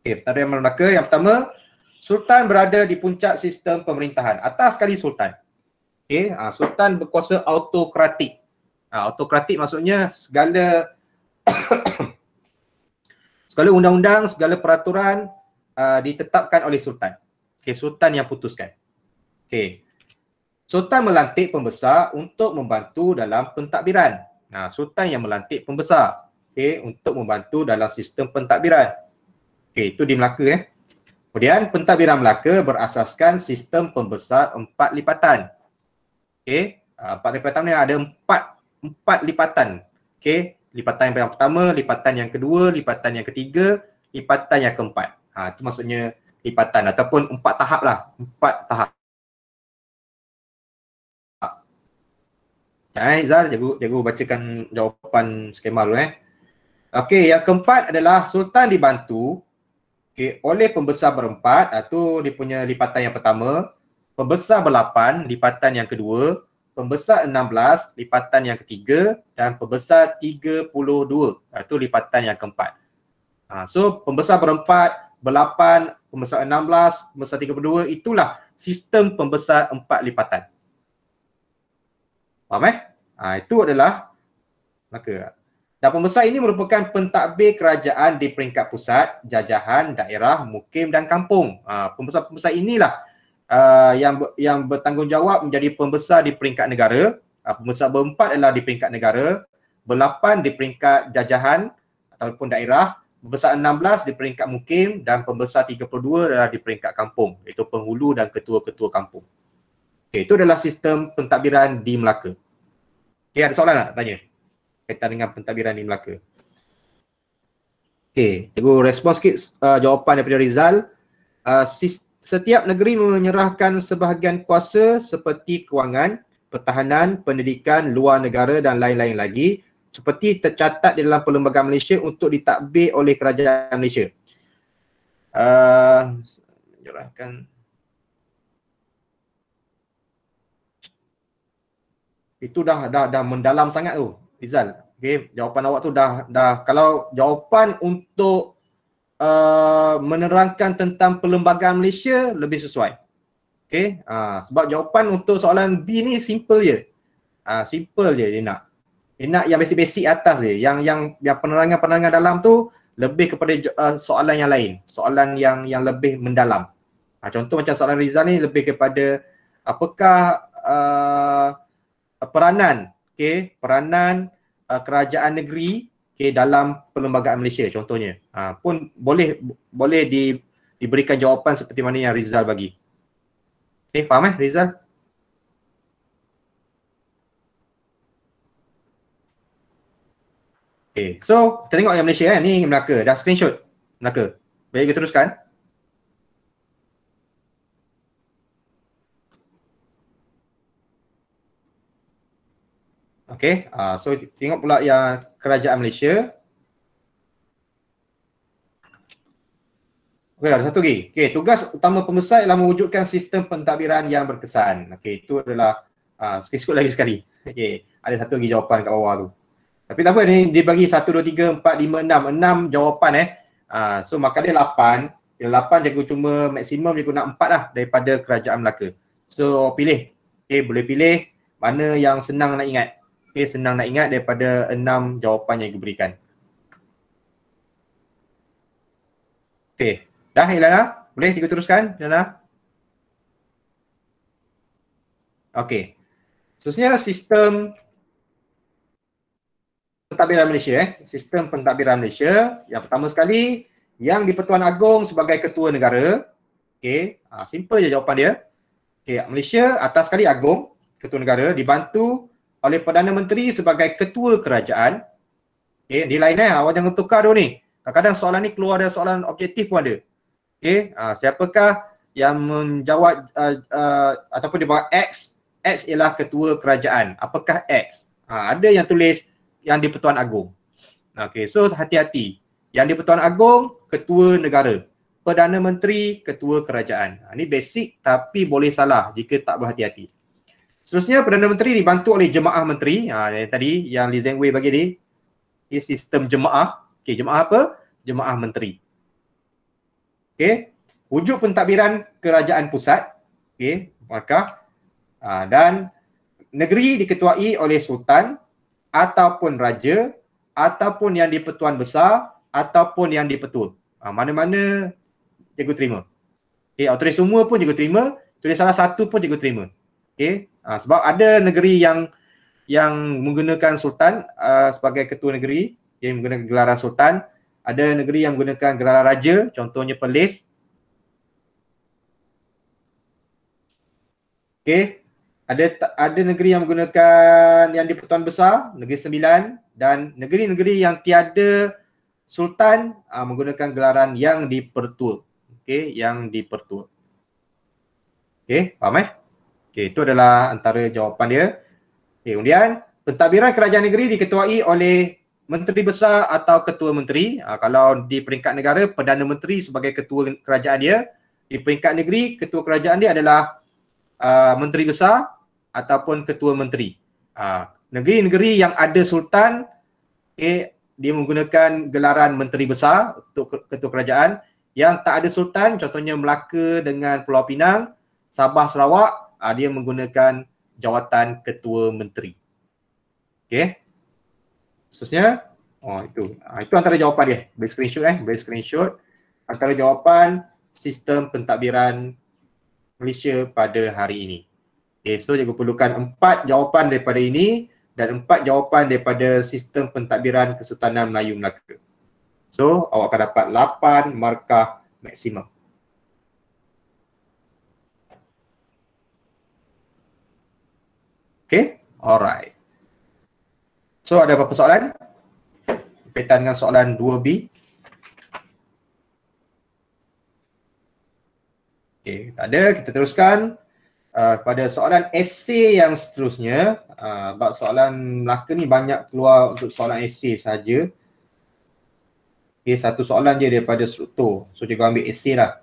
Okay, pentadbiran Melaka yang pertama, Sultan berada di puncak sistem pemerintahan. Atas sekali Sultan. Okay, Sultan berkuasa autokratik. Autokratik maksudnya segala segala undang-undang, segala peraturan ditetapkan oleh Sultan. Okay, Sultan yang putuskan. Okay. Sultan melantik pembesar untuk membantu dalam pentadbiran. Sultan yang melantik pembesar, okay, untuk membantu dalam sistem pentadbiran. Okay, itu di Melaka. Kemudian pentadbiran Melaka berasaskan sistem pembesar 4 lipatan. Okay, 4 lipatan ni ada 4 lipatan. Okay, lipatan yang pertama, lipatan yang kedua, lipatan yang ketiga, lipatan yang keempat. Itu maksudnya lipatan ataupun 4 tahap lah. 4 tahap. Izzal, cikgu bacakan jawapan skema dulu. Okey, yang keempat adalah Sultan dibantu oleh pembesar berempat, itu dia punya lipatan yang pertama, pembesar berlapan, lipatan yang kedua, pembesar 16, lipatan yang ketiga, dan pembesar 32, itu lipatan yang keempat. So pembesar berempat, berlapan, pembesar 16, pembesar 32, itulah sistem pembesar 4 lipatan. Faham Itu adalah Melaka. Dan pembesar ini merupakan pentadbir kerajaan di peringkat pusat, jajahan, daerah, mukim dan kampung. Pembesar-pembesar inilah yang bertanggungjawab menjadi pembesar di peringkat negara. Pembesar berempat adalah di peringkat negara, berlapan di peringkat jajahan ataupun daerah, pembesar 16 di peringkat mukim dan pembesar 32 adalah di peringkat kampung, iaitu penghulu dan ketua-ketua kampung. Okay, itu adalah sistem pentadbiran di Melaka. Okay, ada soalan tak tanya kaitan dengan pentadbiran di Melaka? Okey, cikgu respon sikit jawapan daripada Rizal. Setiap negeri menyerahkan sebahagian kuasa seperti kewangan, pertahanan, pendidikan, luar negara dan lain-lain lagi seperti tercatat di dalam Perlembagaan Malaysia untuk ditadbir oleh Kerajaan Malaysia. Menyerahkan. Itu dah mendalam sangat tu, Rizal. Okey, jawapan awak tu dah kalau jawapan untuk menerangkan tentang Perlembagaan Malaysia lebih sesuai. Okey, sebab jawapan untuk soalan B ni simple je. Simple je dia nak. Dia nak yang basic-basic atas je. Yang penerangan-penerangan dalam tu lebih kepada soalan yang lain. Soalan yang lebih mendalam. Contoh macam soalan Rizal ni lebih kepada apakah peranan, peranan kerajaan negeri dalam Perlembagaan Malaysia contohnya. Pun boleh diberikan jawapan seperti mana yang Rizal bagi. Faham Rizal? So kita tengok yang Malaysia ni Melaka. Dah screenshot Melaka. Baik, kita teruskan. So tengok pula yang Kerajaan Malaysia. Ada satu lagi. Tugas utama pembesar ialah mewujudkan sistem pentadbiran yang berkesan. Itu adalah screenshot lagi sekali. Ada satu lagi jawapan kat bawah tu. Tapi tak apa, ni dia bagi 1, 2, 3, 4, 5, 6. 6 jawapan So maka dia 8. Dia 8 jago cuma maksimum dia guna 4 lah daripada Kerajaan Melaka. So pilih. Boleh pilih mana yang senang nak ingat. Senang nak ingat daripada 6 jawapan yang diberikan. Dah Ilana? Boleh kita teruskan Ilana? Seterusnya sistem pentadbiran Malaysia. Sistem pentadbiran Malaysia. Yang pertama sekali, yang di-Pertuan Agong sebagai Ketua Negara. Simple je jawapan dia. Malaysia atas sekali Agong, Ketua Negara, dibantu oleh Perdana Menteri sebagai Ketua Kerajaan. Dia lain awak jangan tukar tu ni. Kadang-kadang soalan ni keluar dari soalan objektif pun ada. Siapakah yang menjawab ataupun di bawah X? X ialah Ketua Kerajaan. Apakah X? Ada yang tulis yang di-Pertuan Agong. So hati-hati. Yang di-Pertuan Agong, Ketua Negara. Perdana Menteri, Ketua Kerajaan. Ini basic tapi boleh salah jika tak berhati-hati. Seterusnya, Perdana Menteri dibantu oleh Jemaah Menteri. Yang tadi yang Lee Zeng Wei bagi ni. Sistem jemaah. Jemaah apa? Jemaah Menteri. Wujud pentadbiran Kerajaan Pusat. Maka dan negeri diketuai oleh Sultan ataupun Raja ataupun yang di-Pertuan Besar ataupun yang di-Pertua. Mana-mana cikgu terima. Awak tulis semua pun cikgu terima, tulis salah satu pun cikgu terima. Sebab ada negeri yang menggunakan Sultan sebagai Ketua Negeri, yang menggunakan gelaran Sultan. Ada negeri yang menggunakan gelaran Raja, contohnya Perlis. Ada negeri yang menggunakan yang di-Pertuan Besar, Negeri Sembilan, dan negeri-negeri yang tiada Sultan menggunakan gelaran yang di-Pertua. Yang di-Pertua. Faham itu adalah antara jawapan dia. Kemudian pentadbiran kerajaan negeri diketuai oleh Menteri Besar atau Ketua Menteri. Kalau di peringkat negara, Perdana Menteri sebagai Ketua Kerajaan dia. Di peringkat negeri, Ketua Kerajaan dia adalah Menteri Besar ataupun Ketua Menteri. Negeri-negeri yang ada Sultan, dia menggunakan gelaran Menteri Besar untuk Ketua Kerajaan. Yang tak ada Sultan, contohnya Melaka dengan Pulau Pinang, Sabah, Sarawak, dia menggunakan jawatan Ketua Menteri. Seterusnya, itu antara jawapan dia. Beri screenshot, antara jawapan sistem pentadbiran Malaysia pada hari ini. So cikgu perlukan 4 jawapan daripada ini dan 4 jawapan daripada sistem pentadbiran Kesultanan Melayu Melaka. So awak akan dapat 8 markah maksimum. Alright. So ada apa-apa soalan? Berkaitan dengan soalan 2B. Tak ada, kita teruskan. pada soalan esei yang seterusnya, sebab soalan Melaka ni banyak keluar untuk soalan esei saja. Okay, satu soalan je daripada struktur. So cikgu ambil esei lah.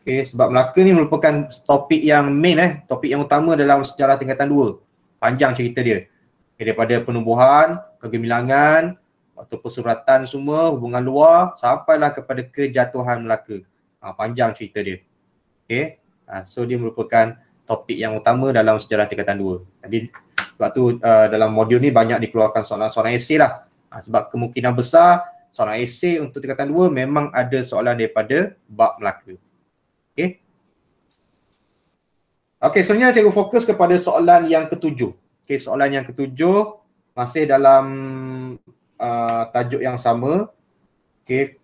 Okay, sebab Melaka ni merupakan topik yang main topik yang utama dalam sejarah tingkatan 2. Panjang cerita dia. Okay, daripada penubuhan, kegemilangan, waktu persuratan semua, hubungan luar, sampailah kepada kejatuhan Melaka. Panjang cerita dia. Okay. So dia merupakan topik yang utama dalam sejarah tingkatan 2. Jadi sebab tu dalam modul ni banyak dikeluarkan soalan-soalan esei lah. Sebab kemungkinan besar soalan esei untuk tingkatan 2 memang ada soalan daripada bab Melaka. Okay. Okay, sebenarnya cikgu fokus kepada soalan yang ketujuh. Okay, soalan yang ketujuh masih dalam tajuk yang sama. Okay.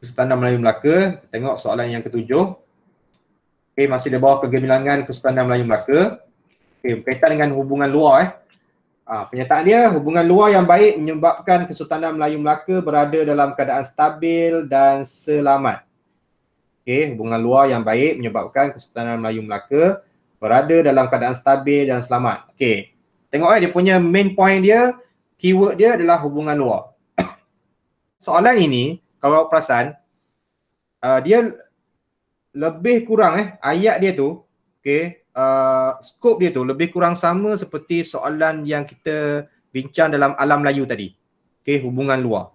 Kesultanan Melayu Melaka. Tengok soalan yang ketujuh. Okay, masih di bawah kegemilangan Kesultanan Melayu Melaka. Okay, berkaitan dengan hubungan luar. Penyataan dia, hubungan luar yang baik menyebabkan Kesultanan Melayu Melaka berada dalam keadaan stabil dan selamat. Okay, hubungan luar yang baik menyebabkan Kesultanan Melayu Melaka berada dalam keadaan stabil dan selamat. Okay, tengok dia punya main point dia, keyword dia adalah hubungan luar. Soalan ini, kalau perasan, dia lebih kurang ayat dia tu, okay, skop dia tu lebih kurang sama seperti soalan yang kita bincang dalam alam Melayu tadi. Okay, hubungan luar.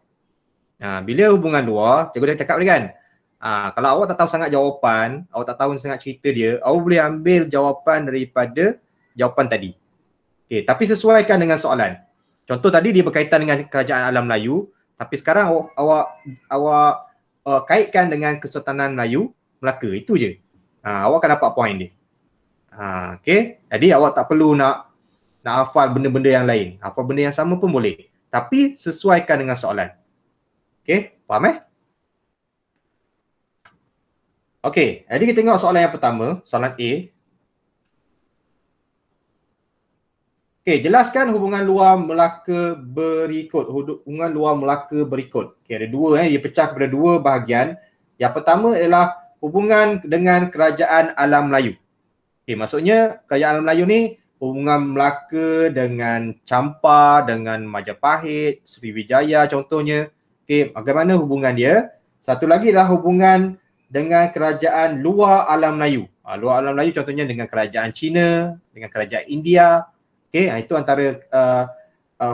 Bila hubungan luar, cikgu dah cakap tadi kan, kalau awak tak tahu sangat jawapan, awak tak tahu sangat cerita dia, awak boleh ambil jawapan daripada jawapan tadi. Okay, tapi sesuaikan dengan soalan. Contoh tadi dia berkaitan dengan kerajaan alam Melayu, tapi sekarang awak kaitkan dengan Kesultanan Melayu Melaka, itu je. Awak akan dapat point dia. Okay, jadi awak tak perlu nak hafal benda-benda yang lain. Hafal benda yang sama pun boleh. Tapi sesuaikan dengan soalan. Okay, faham Okay, jadi kita tengok soalan yang pertama, soalan A. Okay, jelaskan hubungan luar Melaka berikut. Hubungan luar Melaka berikut. Okay, ada dua, dia pecah kepada dua bahagian. Yang pertama adalah hubungan dengan kerajaan alam Melayu. Okay, maksudnya kerajaan alam Melayu ni hubungan Melaka dengan Champa, dengan Majapahit, Sriwijaya contohnya. Okay, bagaimana hubungan dia? Satu lagi adalah hubungan dengan kerajaan luar alam Melayu. Luar alam Melayu contohnya dengan kerajaan Cina, dengan kerajaan India. Okay, itu antara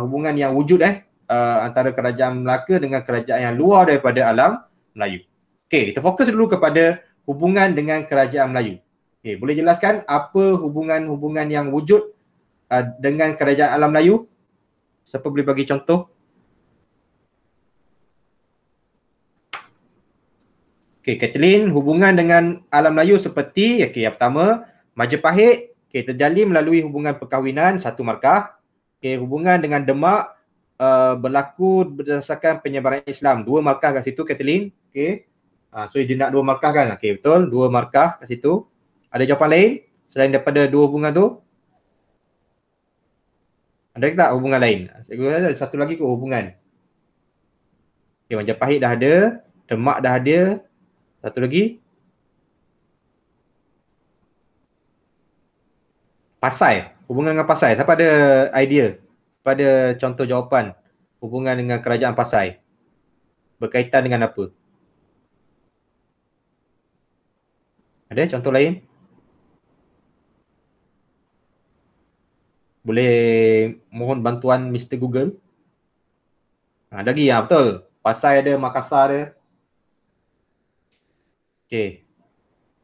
hubungan yang wujud antara kerajaan Melaka dengan kerajaan yang luar daripada alam Melayu. Okay, kita fokus dulu kepada hubungan dengan kerajaan Melayu. Okay, boleh jelaskan apa hubungan-hubungan yang wujud dengan kerajaan alam Melayu? Siapa boleh bagi contoh? Okay, Kathleen, hubungan dengan alam Melayu seperti, okay, yang pertama, Majapahit, okay, terjalin melalui hubungan perkahwinan, satu markah. Okay, hubungan dengan Demak berlaku berdasarkan penyebaran Islam, dua markah kat situ, Kathleen. Okay, so dia nak dua markah kan? Okay, betul, dua markah kat situ. Ada jawapan lain selain daripada dua hubungan tu? Ada tak hubungan lain? Ada satu lagi ke hubungan. Okay, Majapahit dah ada, Demak dah ada. Satu lagi. Pasai. Hubungan dengan Pasai. Siapa ada idea? Siapa ada contoh jawapan hubungan dengan kerajaan Pasai? Berkaitan dengan apa? Ada contoh lain? Boleh mohon bantuan Mr. Google? Ada lagi, betul. Pasai ada, Makassar ada. Okay.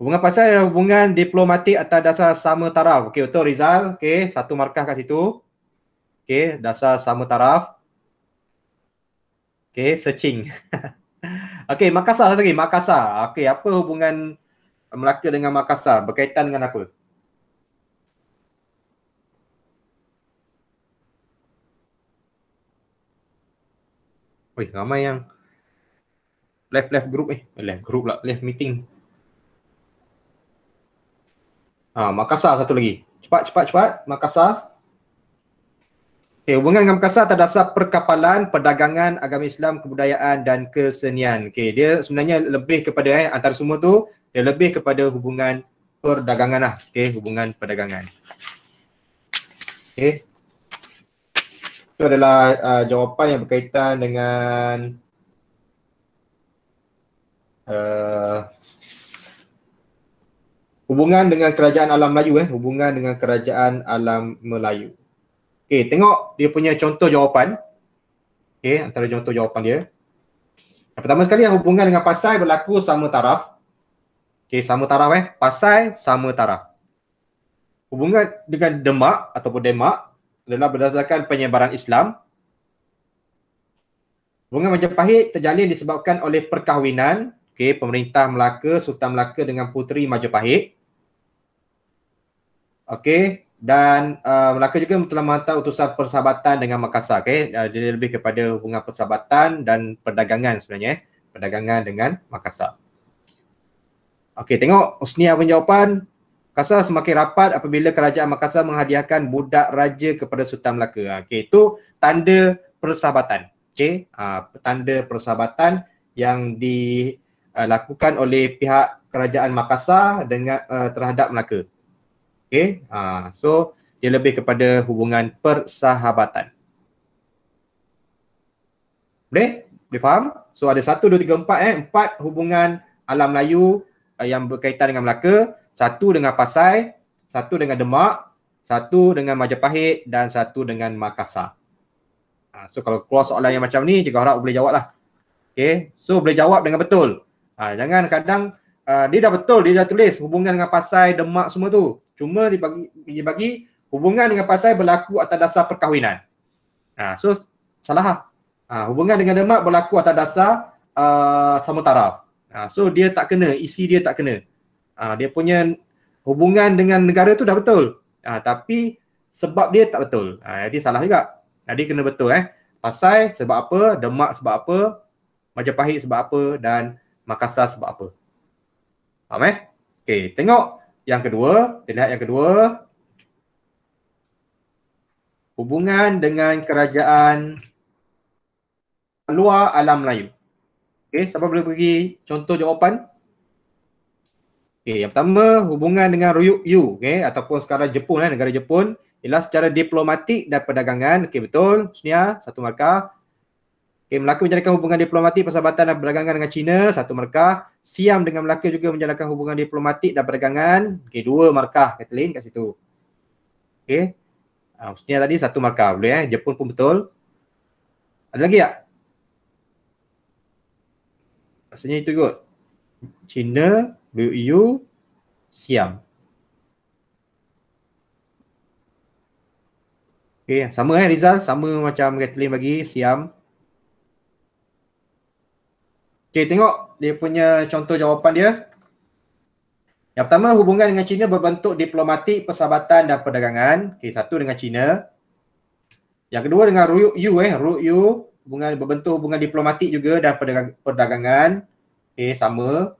Hubungan Pasai adalah hubungan diplomatik atas dasar sama taraf. Okay, betul Rizal. Okay, satu markah kat situ. Okay, dasar sama taraf. Okay, searching. Okay, Makassar satu lagi. Makassar. Okay, apa hubungan Melaka dengan Makassar? Berkaitan dengan apa? Wih, ramai yang left group left group lah, left meeting. Makassar satu lagi. Cepat. Makassar. Okay, hubungan dengan Makassar atas dasar perkapalan, perdagangan, agama Islam, kebudayaan dan kesenian. Okay, dia sebenarnya lebih kepada antara semua tu, dia lebih kepada hubungan perdagangan lah. Okay, hubungan perdagangan. Okay. Itu adalah jawapan yang berkaitan dengan hubungan dengan kerajaan alam Melayu. Hubungan dengan kerajaan alam Melayu. Okay, tengok dia punya contoh jawapan. Okay, antara contoh jawapan dia. Yang pertama sekali, yang hubungan dengan Pasai berlaku sama taraf. Okay, sama taraf Pasai sama taraf. Hubungan dengan Demak ataupun Demak adalah berdasarkan penyebaran Islam. Hubungan Majapahit terjalin disebabkan oleh perkahwinan. Okay, pemerintah Melaka, Sultan Melaka dengan Puteri Majapahit. Okay, dan Melaka juga telah menghantar utusan persahabatan dengan Makassar. Okay, dia lebih kepada hubungan persahabatan dan perdagangan sebenarnya. Perdagangan dengan Makassar. Okay, tengok Husnia punya jawapan. Makassar semakin rapat apabila kerajaan Makassar menghadiahkan budak raja kepada Sultan Melaka. Okay, itu tanda persahabatan. Okay, tanda persahabatan yang dilakukan oleh pihak kerajaan Makassar dengan terhadap Melaka. Okay, so dia lebih kepada hubungan persahabatan. Boleh? Boleh faham? So ada 1, 2, 3, 4 4 hubungan alam Melayu yang berkaitan dengan Melaka, 1 dengan Pasai, 1 dengan Demak, 1 dengan Majapahit dan 1 dengan Makassar. So kalau keluar soalan yang macam ni, cikgu harap boleh jawab lah. Okay, so boleh jawab dengan betul. Jangan kadang dia dah betul, dia dah tulis hubungan dengan Pasai, Demak semua tu. Cuma dibagi hubungan dengan Pasai berlaku atas dasar perkahwinan. So salah. Hubungan dengan Demak berlaku atas dasar sama taraf. So dia tak kena, isi dia tak kena. Dia punya hubungan dengan negara tu dah betul. Tapi sebab dia tak betul. Jadi salah juga. Jadi kena betul Pasai sebab apa, Demak sebab apa, Majapahit sebab apa dan Makassar sebab apa. Faham Okay, tengok yang kedua. Kita lihat yang kedua. Hubungan dengan kerajaan luar alam Melayu. Okay, siapa boleh bagi contoh jawapan? Okay, yang pertama hubungan dengan Ryukyu, ataupun sekarang Jepun, negara Jepun, ialah secara diplomatik dan perdagangan. Okay, betul. Husnia, 1 markah. Okay, Melaka menjalankan hubungan diplomatik, persahabatan dan perdagangan dengan China, 1 markah. Siam dengan Melaka juga menjalankan hubungan diplomatik dan perdagangan. Okay, 2 markah Kathleen kat situ. Okay. Husnia tadi 1 markah. Boleh Jepun pun betul. Ada lagi tak? Maksudnya itu kot. China, Ryukyu, Siam. Okay, sama Rizal, sama macam Kathleen bagi Siam. Okay, tengok dia punya contoh jawapan dia. Yang pertama, hubungan dengan China berbentuk diplomatik, persahabatan dan perdagangan. Okay, 1 dengan China. Yang kedua dengan Ryukyu, Ryukyu berbentuk hubungan diplomatik juga dan perdagangan. Okay, sama.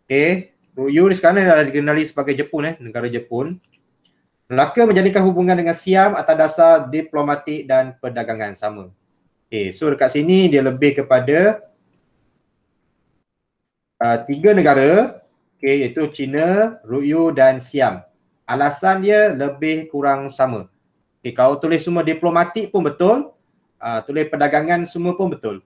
Okay, Ryukyu ni sekarang dah dikenali sebagai Jepun, negara Jepun. Melaka menjalinkan hubungan dengan Siam atas dasar diplomatik dan perdagangan, sama. Okay, so dekat sini dia lebih kepada 3 negara, iaitu China, Ryukyu dan Siam. Alasan dia lebih kurang sama. Okay, kalau tulis semua diplomatik pun betul, tulis perdagangan semua pun betul.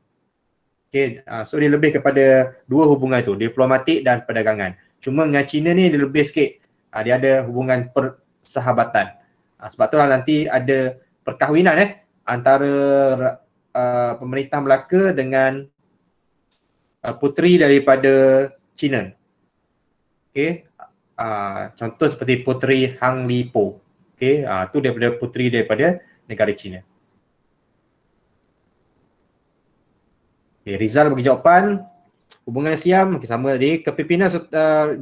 Okay, so dia lebih kepada 2 hubungan itu, diplomatik dan perdagangan. Cuma dengan China ni dia lebih sikit, dia ada hubungan persahabatan. Sebab itulah nanti ada perkahwinan antara pemerintah Melaka dengan puteri daripada China. Okay. Contoh seperti Puteri Hang Lipo. Okay. Tu daripada puteri daripada negara China. Okay. Rizal bagi jawapan. Hubungan Siam, sama tadi. Kepimpinan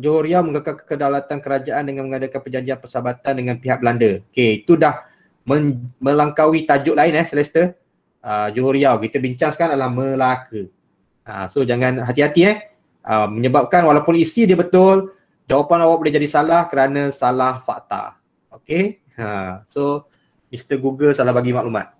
Johor Riau mengekalkan kedaulatan kerajaan dengan mengadakan perjanjian persahabatan dengan pihak Belanda. Okay. Itu dah melangkaui tajuk lain Celeste. Johor Riau. Kita bincang sekarang adalah Melaka. So jangan hati-hati menyebabkan walaupun isi dia betul, jawapan awak boleh jadi salah kerana salah fakta. Okay. So Mr. Google salah bagi maklumat.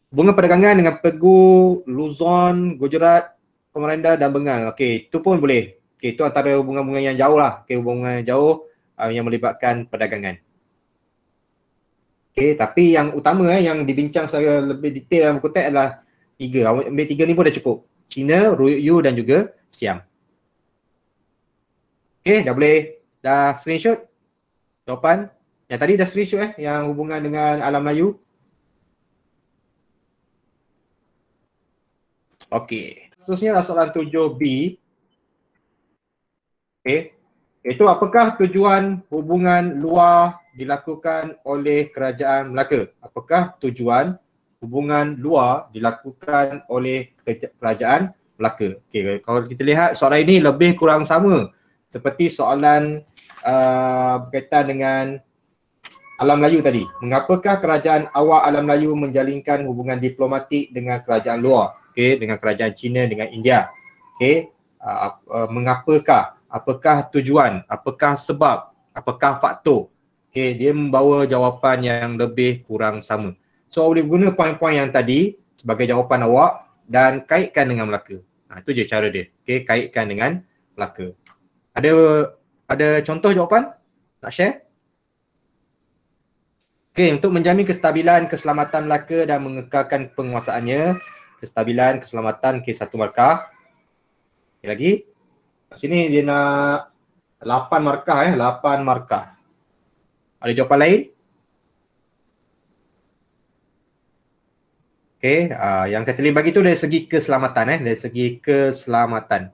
Hubungan perdagangan dengan Pegu, Luzon, Gujarat, Samarinda dan Bengal. Okey, itu pun boleh. Okey, itu antara hubungan-hubungan yang jauh lah. Okey, hubungan yang jauh yang melibatkan perdagangan. Okey, tapi yang utama yang dibincang secara lebih detail dalam buku teks adalah 3. Awak ambil 3 ni pun dah cukup. China, Yu dan juga Siam. Okey, dah screenshot jawapan. Yang tadi dah screenshot yang hubungan dengan alam Melayu. Okey. Seterusnya soalan 7B. Okey. Itu apakah tujuan hubungan luar dilakukan oleh kerajaan Melaka? Apakah tujuan hubungan luar dilakukan oleh kerajaan Melaka? Okey, kalau kita lihat soalan ini lebih kurang sama seperti soalan berkaitan dengan alam Melayu tadi. Mengapakah kerajaan awak alam Melayu menjalinkan hubungan diplomatik dengan kerajaan luar? Okey, dengan kerajaan China, dengan India. Okey, mengapakah? Apakah tujuan? Apakah sebab? Apakah faktor? Okey, dia membawa jawapan yang lebih kurang sama. So, boleh guna poin-poin yang tadi sebagai jawapan awak dan kaitkan dengan Melaka. Itu je cara dia. Okey, kaitkan dengan Melaka. Ada contoh jawapan? Nak share? Okey, untuk menjamin kestabilan keselamatan Melaka dan mengekalkan penguasaannya, kestabilan, keselamatan, satu markah. Okay, lagi. Kat sini dia nak 8 markah 8 markah. Ada jawapan lain? Okey, yang Kathleen bagi tu dari segi keselamatan dari segi keselamatan.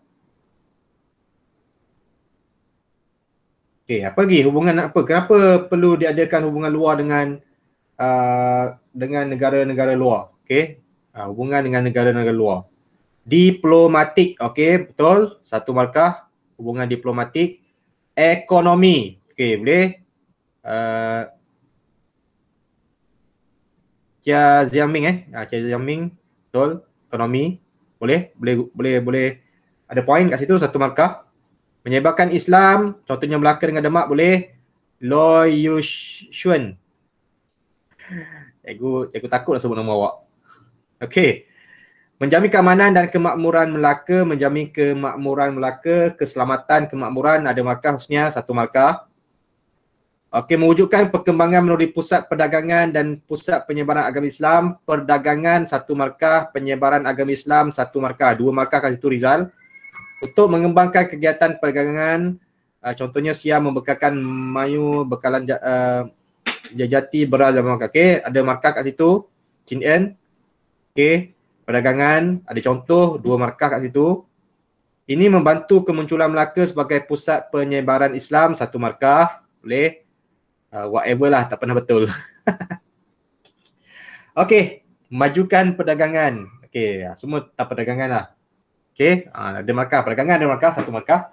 Okey, apa lagi? Hubungan apa? Kenapa perlu diadakan hubungan luar dengan negara-negara luar? Okey. Hubungan dengan negara-negara luar. Diplomatik, okey, betul. 1 markah. Hubungan diplomatik. Ekonomi, okey, boleh. Chia Jiangming Chia Jiangming, betul. Ekonomi, boleh. Ada poin kat situ, 1 markah. Menyebarkan Islam, contohnya Melaka dengan Demak, boleh. Loy Yushun. Cikgu takut nak sebut nama awak. Okey. Menjamin keamanan dan kemakmuran Melaka, menjamin kemakmuran Melaka, keselamatan, kemakmuran, ada markah khususnya, 1 markah. Okey, mewujudkan perkembangan melalui pusat perdagangan dan pusat penyebaran agama Islam, perdagangan 1 markah, penyebaran agama Islam 1 markah, 2 markah kat situ Rizal. Untuk mengembangkan kegiatan perdagangan, contohnya Siam membekalkan Mayu, bekalan Jajati, beras dan markah. Okey, ada markah kat situ. Chin En. Okey. Perdagangan, ada contoh 2 markah kat situ. Ini membantu kemunculan Melaka sebagai pusat penyebaran Islam, 1 markah. Boleh. Whatever lah, tak pernah betul. Okey, majukan perdagangan. Okey, semua tak perdagangan lah. Okey, ada markah. Perdagangan ada markah, 1 markah.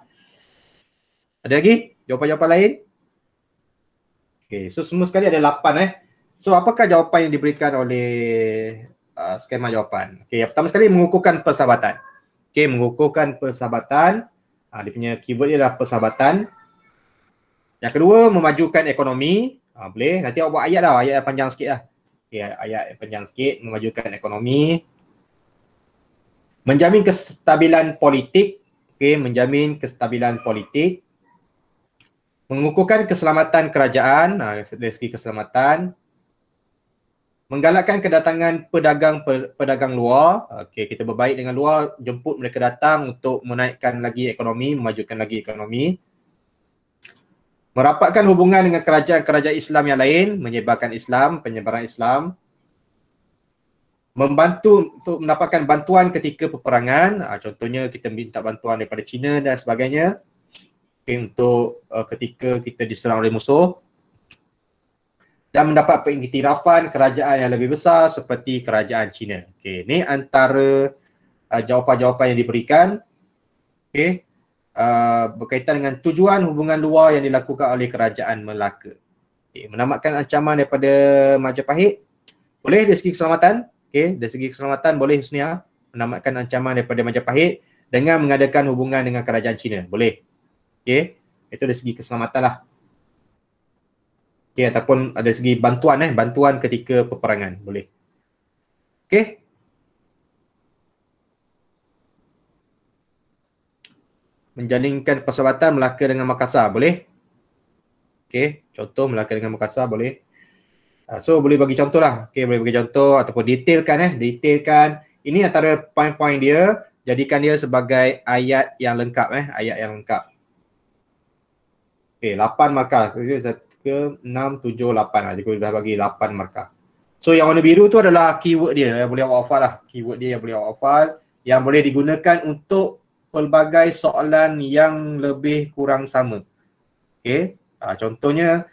Ada lagi? Jawapan-jawapan lain? Okey, so semua sekali ada 8 So, apakah jawapan yang diberikan oleh skema jawapan? Okey, yang pertama sekali mengukuhkan persahabatan. Okey, mengukuhkan persahabatan. Dia punya keyword dia adalah persahabatan. Yang kedua, memajukan ekonomi. Boleh. Nanti awak buat ayat lah. Ayat yang panjang sikit lah. Okey, ayat yang panjang sikit. Memajukan ekonomi. Menjamin kestabilan politik. Okey, menjamin kestabilan politik. Mengukuhkan keselamatan kerajaan. Dari segi keselamatan. Menggalakkan kedatangan pedagang luar. Okey, kita berbaik dengan luar, jemput mereka datang untuk menaikkan lagi ekonomi, memajukan lagi ekonomi. Merapatkan hubungan dengan kerajaan-kerajaan Islam yang lain, menyebarkan Islam, penyebaran Islam. Membantu untuk mendapatkan bantuan ketika peperangan. Contohnya kita minta bantuan daripada China dan sebagainya. Okay, untuk ketika kita diserang oleh musuh. Dan mendapat pengiktirafan kerajaan yang lebih besar seperti kerajaan China. Okey, ini antara jawapan-jawapan yang diberikan. Okey, berkaitan dengan tujuan hubungan luar yang dilakukan oleh kerajaan Melaka. Okay, menamatkan ancaman daripada Majapahit. Boleh dari segi keselamatan. Okey, dari segi keselamatan boleh Husnia menamatkan ancaman daripada Majapahit dengan mengadakan hubungan dengan kerajaan China. Boleh. Okey, itu dari segi keselamatan lah. Okay, ataupun ada segi bantuan bantuan ketika peperangan, boleh. Okay. Menjalinkan persahabatan Melaka dengan Makassar, boleh? Okay, contoh Melaka dengan Makassar, boleh. So boleh bagi contoh lah. Okay, boleh bagi contoh ataupun detailkan detailkan. Ini antara poin-poin dia, jadikan dia sebagai ayat yang lengkap ayat yang lengkap. Okay, 8 markah. 1, 6, 7, 8. Jadi dah bagi 8 markah. So yang warna biru tu adalah keyword dia yang boleh awak hafal lah. Keyword dia yang boleh awak hafal, yang boleh digunakan untuk pelbagai soalan yang lebih kurang sama. Okay, contohnya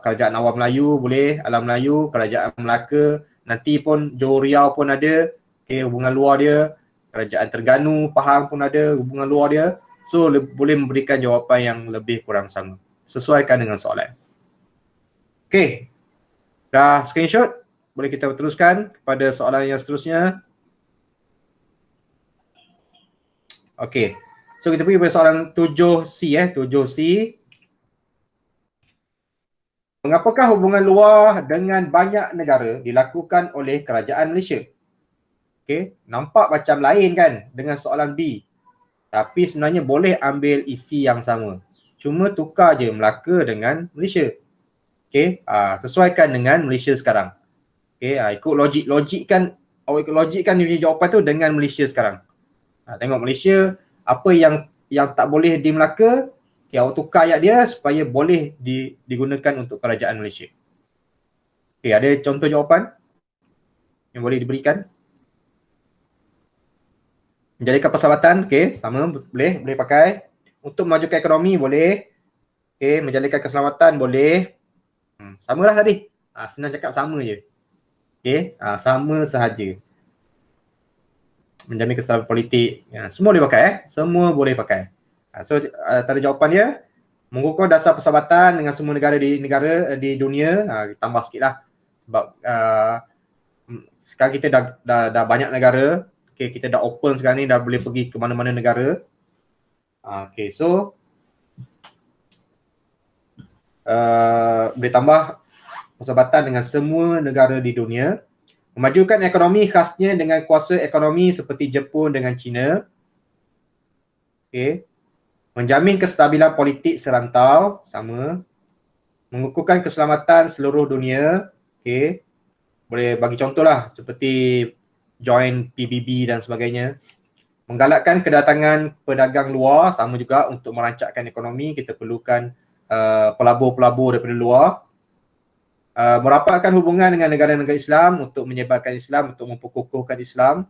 kerajaan awam Melayu boleh, alam Melayu, kerajaan Melaka, nanti pun Johor Riau pun ada, okay, hubungan luar dia, kerajaan Terengganu, Pahang pun ada hubungan luar dia. So boleh memberikan jawapan yang lebih kurang sama, sesuaikan dengan soalan. Okay, dah screenshot? Boleh kita teruskan kepada soalan yang seterusnya. Okay, so kita pergi pada soalan 7C 7C. Mengapakah hubungan luar dengan banyak negara dilakukan oleh kerajaan Malaysia? Okay, nampak macam lain kan dengan soalan B. Tapi sebenarnya boleh ambil isi yang sama. Cuma tukar je Melaka dengan Malaysia. Okay, sesuaikan dengan Malaysia sekarang. Okay, ikut logikkan, awak ikut logikkan dia punya jawapan tu dengan Malaysia sekarang. Tengok Malaysia, apa yang tak boleh di Melaka, okay, awak tukar ayat dia supaya boleh digunakan untuk kerajaan Malaysia. Okay, ada contoh jawapan yang boleh diberikan? Menjadikan persahabatan, okay, sama, boleh pakai. Untuk memajukan ekonomi, boleh. Okay, menjadikan keselamatan, boleh. Samalah tadi. Senang cakap sama je. Okay, sama sahaja. Menjamin keselamatan politik, semua boleh pakai semua boleh pakai. So tadi jawapan dia, mengukur dasar persahabatan dengan semua negara di dunia, tambah sikit lah. Sebab sekarang kita dah banyak negara. Okay, kita dah open sekarang ni, dah boleh pergi ke mana-mana negara. Okay, so boleh tambah persahabatan dengan semua negara di dunia. Memajukan ekonomi khasnya dengan kuasa ekonomi seperti Jepun dengan China. Okay. Menjamin kestabilan politik serantau, sama. Mengukuhkan keselamatan seluruh dunia. Okay. Boleh bagi contoh lah seperti join PBB dan sebagainya. Menggalakkan kedatangan pedagang luar, sama juga untuk merancangkan ekonomi, kita perlukan pelabur-pelabur daripada luar. Merapatkan hubungan dengan negara-negara Islam untuk menyebarkan Islam, untuk memperkukuhkan Islam.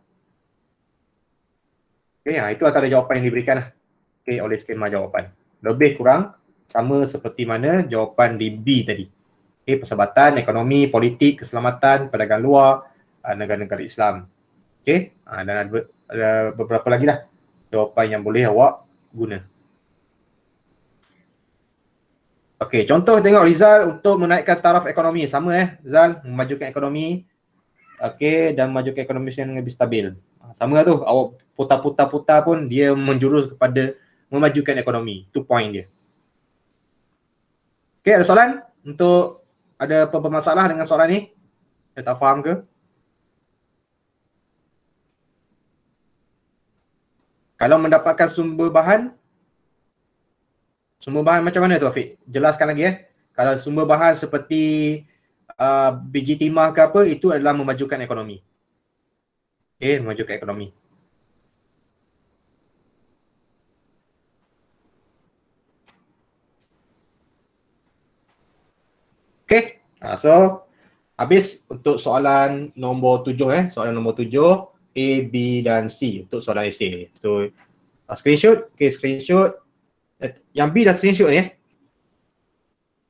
Okay, itu antara jawapan yang diberikan oleh skema jawapan. Lebih kurang sama seperti mana jawapan di B tadi. Okay, persahabatan, ekonomi, politik, keselamatan, perdagangan luar, negara-negara Islam. Okay, dan ada beberapa lagi lah jawapan yang boleh awak guna. Okey, contoh tengok Rizal untuk menaikkan taraf ekonomi. Sama Rizal, memajukan ekonomi. Okey, dan memajukan ekonomi yang lebih stabil. Sama lah tu, awak putar-putar pun dia menjurus kepada memajukan ekonomi. Itu point dia. Okey, ada soalan? Untuk ada apa-apa masalah dengan soalan ni? Saya tak faham ke? Kalau mendapatkan sumber bahan macam mana tu Afiq? Jelaskan lagi Kalau sumber bahan seperti biji timah ke apa, itu adalah memajukan ekonomi. Okay, memajukan ekonomi. Okay, so habis untuk soalan nombor 7 soalan nombor 7, A, B dan C untuk soalan essay. So screenshot, okay, screenshot. Yang B dah screenshot ni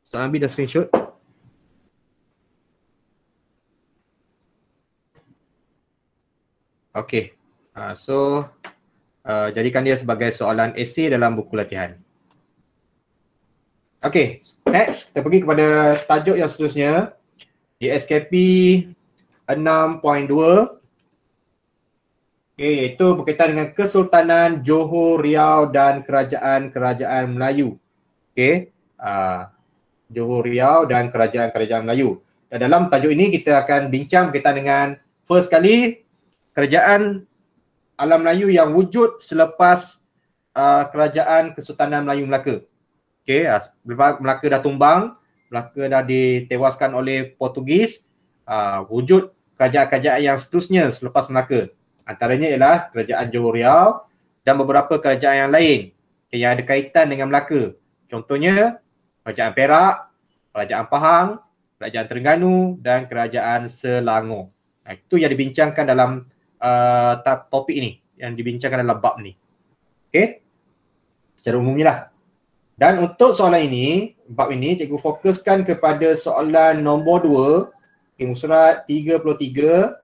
soalan B dah screenshot. Okay, so jadikan dia sebagai soalan essay dalam buku latihan. Okay, next kita pergi kepada tajuk yang seterusnya di SKP 6.2. Okay, itu berkaitan dengan Kesultanan Johor Riau dan Kerajaan-Kerajaan Melayu. Okay, Johor Riau dan kerajaan-kerajaan Melayu. Dan dalam tajuk ini kita akan bincang berkaitan dengan first kali kerajaan alam Melayu yang wujud selepas kerajaan Kesultanan Melayu Melaka. Okey, Melaka dah tumbang, Melaka dah ditewaskan oleh Portugis, wujud kerajaan-kerajaan yang seterusnya selepas Melaka. Antaranya ialah kerajaan Johor Riau dan beberapa kerajaan yang lain yang ada kaitan dengan Melaka. Contohnya kerajaan Perak, kerajaan Pahang, kerajaan Terengganu dan kerajaan Selangor. Itu yang dibincangkan dalam topik ini, yang dibincangkan dalam bab ni. Okey, secara umumnya lah. Dan untuk soalan ini, bab ini cikgu fokuskan kepada soalan nombor 2, muka surat 33,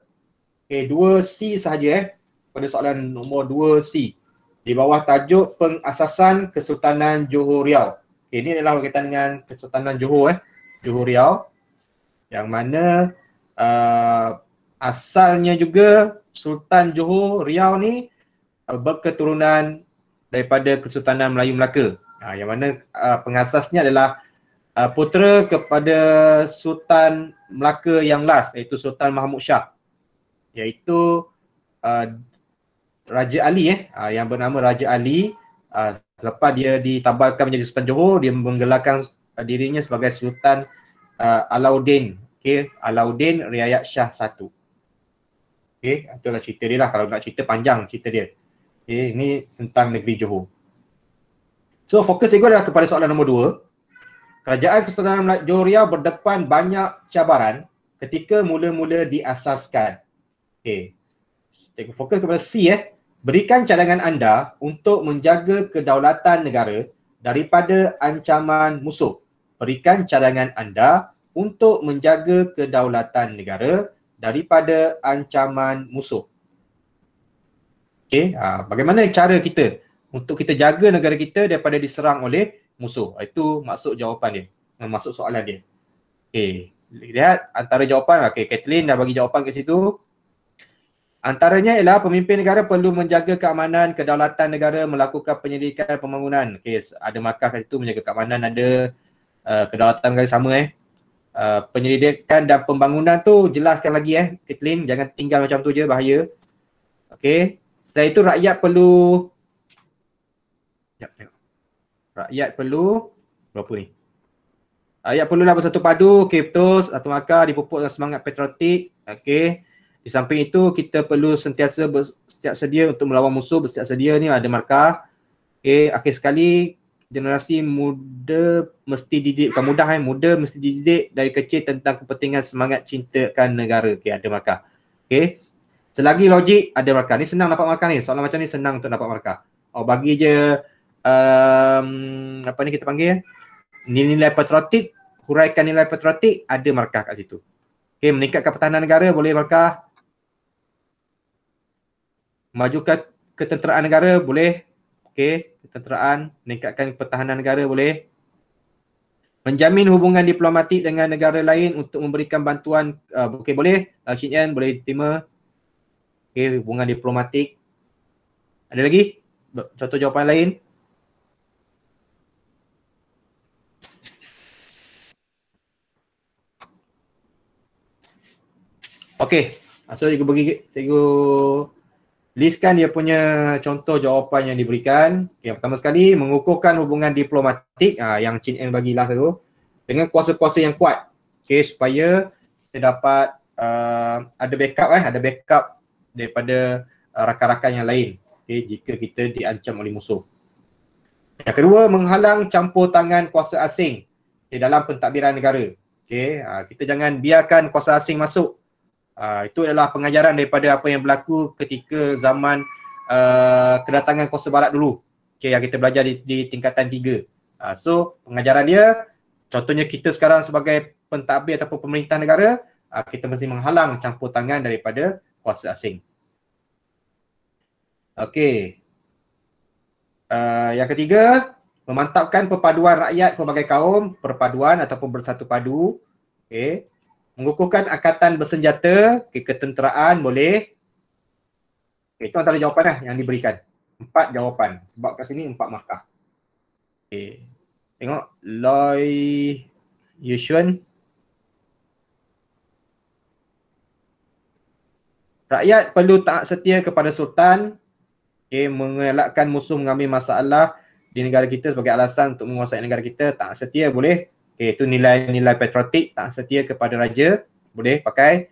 2C sahaja pada soalan nombor 2C di bawah tajuk pengasasan Kesultanan Johor Riau. Ini adalah berkaitan dengan Kesultanan Johor Johor Riau, yang mana asalnya juga Sultan Johor Riau ni berketurunan daripada Kesultanan Melayu Melaka. Yang mana pengasasnya adalah putera kepada Sultan Melaka yang last, iaitu Sultan Mahmud Shah, iaitu Raja Ali yang bernama Raja Ali. Selepas dia ditabalkan menjadi Sultan Johor, dia menggelarkan dirinya sebagai Sultan Alauddin. Alauddin Riayat Shah 1. Itulah cerita dia lah. Kalau nak cerita panjang cerita dia. Ini tentang negeri Johor. So fokus cikgu adalah kepada soalan nombor 2. Kerajaan Kesultanan Johor Riau berdepan banyak cabaran ketika mula-mula diasaskan. Cikgu fokus kepada C. Berikan cadangan anda untuk menjaga kedaulatan negara daripada ancaman musuh. Berikan cadangan anda untuk menjaga kedaulatan negara daripada ancaman musuh. Bagaimana cara kita untuk kita jaga negara kita daripada diserang oleh musuh? Itu maksud jawapan dia, maksud soalan dia. Lihat antara jawapan. Kathleen dah bagi jawapan ke situ. Antaranya ialah pemimpin negara perlu menjaga keamanan, kedaulatan negara, melakukan penyelidikan pembangunan. Ada markah kat situ, menjaga keamanan, ada kedaulatan negara sama. Penyelidikan dan pembangunan tu jelaskan lagi Kathleen, jangan tinggal macam tu je, bahaya. Setelah itu rakyat perlu berapa ni? Rakyat perlulah bersatu padu. Betul, satu markah, dipupuk dengan semangat patriotik. Di samping itu kita perlu sentiasa bersiap sedia untuk melawan musuh. Bersiap sedia ni ada markah. Akhir sekali, generasi muda mesti dididik, bukan mudah muda mesti dididik dari kecil tentang kepentingan semangat cintakan negara. Ada markah. Selagi logik ada markah. Ni senang dapat markah ni. Soalan macam ni senang untuk dapat markah. Bagi je apa ni kita panggil nilai patriotik, huraikan nilai patriotik, ada markah kat situ. Meningkatkan pertahanan negara boleh markah. Majukan ketenteraan negara boleh. Ketenteraan, meningkatkan pertahanan negara boleh. Menjamin hubungan diplomatik dengan negara lain untuk memberikan bantuan boleh. Chin Yan boleh diterima. Hubungan diplomatik. Ada lagi contoh jawapan lain? So cikgu listkan dia punya contoh jawapan yang diberikan. Yang pertama sekali, mengukuhkan hubungan diplomatik yang Chin Yan bagi last tu dengan kuasa-kuasa yang kuat. Supaya kita dapat ada backup daripada rakan-rakan yang lain jika kita diancam oleh musuh. Yang kedua, menghalang campur tangan kuasa asing di dalam pentadbiran negara. Kita jangan biarkan kuasa asing masuk. Itu adalah pengajaran daripada apa yang berlaku ketika zaman kedatangan kuasa barat dulu. Yang kita belajar di tingkatan 3. So pengajaran dia, contohnya kita sekarang sebagai pentadbir ataupun pemerintah negara, kita mesti menghalang campur tangan daripada kuasa asing. Yang ketiga, memantapkan perpaduan rakyat pelbagai kaum, perpaduan ataupun bersatu padu. Mengukuhkan angkatan bersenjata, ketenteraan boleh. Itu antara jawapan yang diberikan. 4 jawapan. Sebab kat sini 4 markah. Tengok Yushun. Rakyat perlu taat setia kepada Sultan, mengelakkan musuh mengambil masalah di negara kita sebagai alasan untuk menguasai negara kita. Taat setia boleh. Itu nilai-nilai patriotik, taat setia kepada raja, boleh pakai,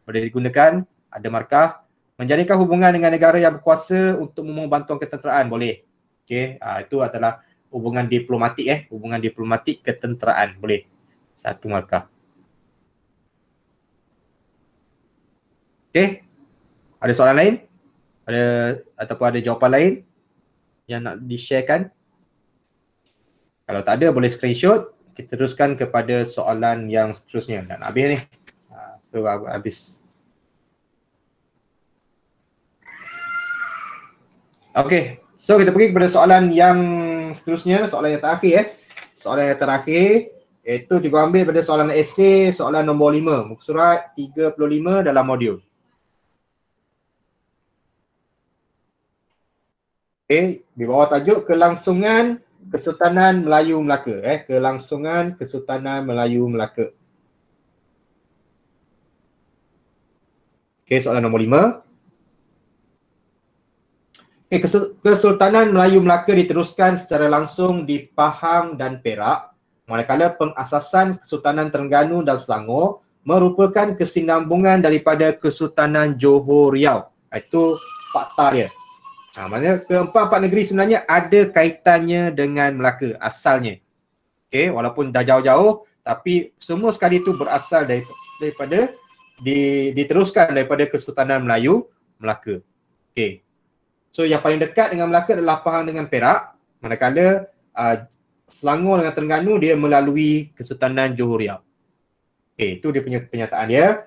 boleh digunakan. Ada markah. Menjalinkan hubungan dengan negara yang berkuasa untuk memohon bantuan ketenteraan, boleh. Itu adalah hubungan diplomatik, hubungan diplomatik ketenteraan, boleh. Satu markah. Ada soalan lain? Ataupun ada jawapan lain yang nak di-sharekan? Kalau tak ada, boleh screenshot. Kita teruskan kepada soalan yang seterusnya. Dan habis ni. So, habis. Okay. So, kita pergi kepada soalan yang seterusnya. Soalan yang terakhir. Soalan yang terakhir. Itu cikgu ambil pada soalan esei soalan nombor 5. Muka surat 35 dalam modul. Di bawah tajuk kelangsungan Kesultanan Melayu Melaka. Kelangsungan Kesultanan Melayu Melaka. Soalan nombor 5. Kesultanan Melayu Melaka diteruskan secara langsung di Pahang dan Perak, manakala pengasasan Kesultanan Terengganu dan Selangor merupakan kesinambungan daripada Kesultanan Johor Riau. Itu fakta dia. Maksudnya keempat-empat negeri sebenarnya ada kaitannya dengan Melaka asalnya. Walaupun dah jauh-jauh, tapi semua sekali itu berasal daripada diteruskan daripada Kesultanan Melayu Melaka. So yang paling dekat dengan Melaka adalah Pahang dengan Perak, manakala Selangor dengan Terengganu dia melalui Kesultanan Johor Riau. Itu dia punya penyataan dia.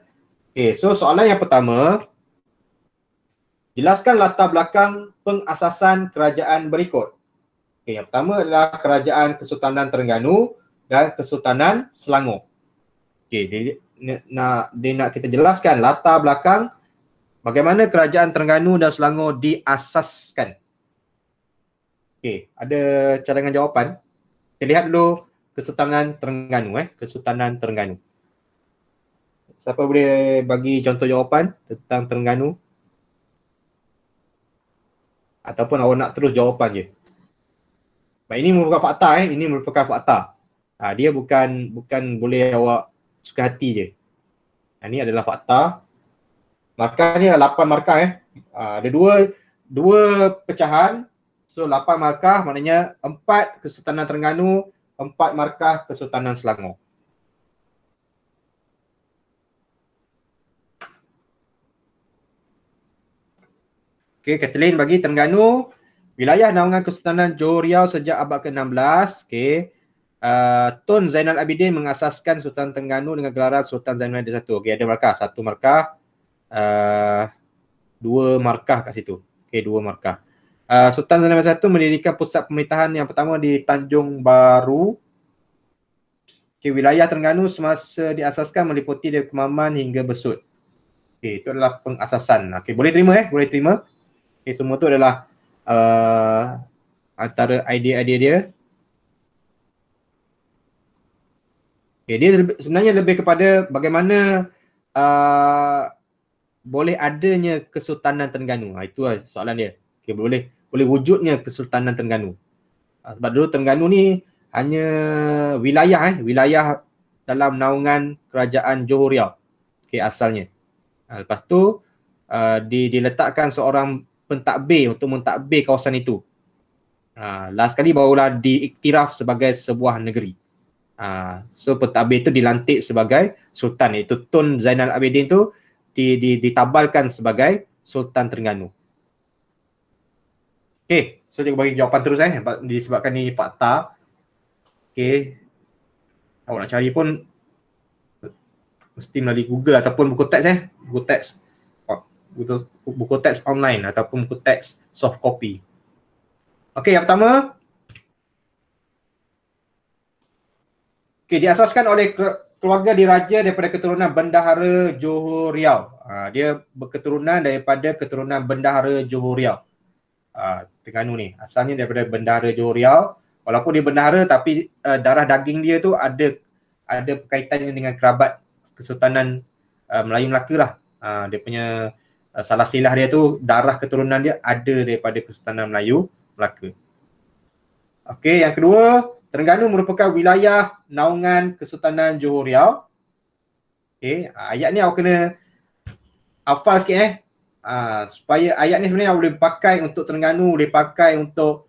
So soalan yang pertama, jelaskan latar belakang pengasasan kerajaan berikut. Yang pertama adalah kerajaan Kesultanan Terengganu dan Kesultanan Selangor. Dia nak kita jelaskan latar belakang bagaimana kerajaan Terengganu dan Selangor diasaskan. Ada cadangan jawapan. Kita lihat dulu Kesultanan Terengganu. Kesultanan Terengganu. Siapa boleh bagi contoh jawapan tentang Terengganu? Ataupun awak nak terus jawapan je. Baik, ini merupakan fakta. Ini merupakan fakta. Dia bukan boleh awak suka hati je. Ini adalah fakta. Markahnya 8 markah. Ada dua pecahan. So 8 markah maknanya 4 Kesultanan Terengganu, 4 markah Kesultanan Selangor. Kathleen bagi Terengganu, wilayah naungan Kesultanan Johor Riau sejak abad ke-16. Tun Zainal Abidin mengasaskan Sultan Terengganu dengan gelaran Sultan Zainal Abidin I. Ada markah, 1 markah, 2 markah kat situ. 2 markah. Sultan Zainal Abidin I mendirikan pusat pemerintahan yang pertama di Tanjung Baru. Wilayah Terengganu semasa diasaskan meliputi dari Kemaman hingga Besut. Itu adalah pengasasan. Boleh terima boleh terima. Semua tu adalah antara idea-idea dia. Dia sebenarnya lebih kepada bagaimana boleh adanya Kesultanan Terengganu. Itu lah soalan dia. Boleh wujudnya Kesultanan Terengganu. Sebab dulu Terengganu ni hanya wilayah dalam naungan kerajaan Johor Riau. Asalnya. Lepas tu diletakkan seorang pentadbir untuk mentadbir kawasan itu. Last kali barulah diiktiraf sebagai sebuah negeri. So pentadbir itu dilantik sebagai Sultan, iaitu Tun Zainal Abidin tu ditabalkan sebagai Sultan Terengganu. So dia bagi jawapan terus disebabkan ni fakta. Awak nak cari pun mesti melalui Google ataupun buku teks buku teks online ataupun buku teks soft copy. Yang pertama, diasaskan oleh keluarga diraja daripada keturunan Bendahara Johor Riau. Dia berketurunan daripada keturunan Bendahara Johor Riau. Terengganu ni asalnya daripada Bendahara Johor Riau. Walaupun dia bendahara tapi darah daging dia tu ada ada kaitannya dengan kerabat Kesultanan Melayu Melaka lah. Dia punya salah silah dia tu, darah keturunan dia ada daripada Kesultanan Melayu Melaka. Okey, yang kedua, Terengganu merupakan wilayah naungan Kesultanan Johor Riau. Okey, ayat ni awak kena hafal sikit supaya ayat ni sebenarnya boleh pakai untuk Terengganu, boleh pakai untuk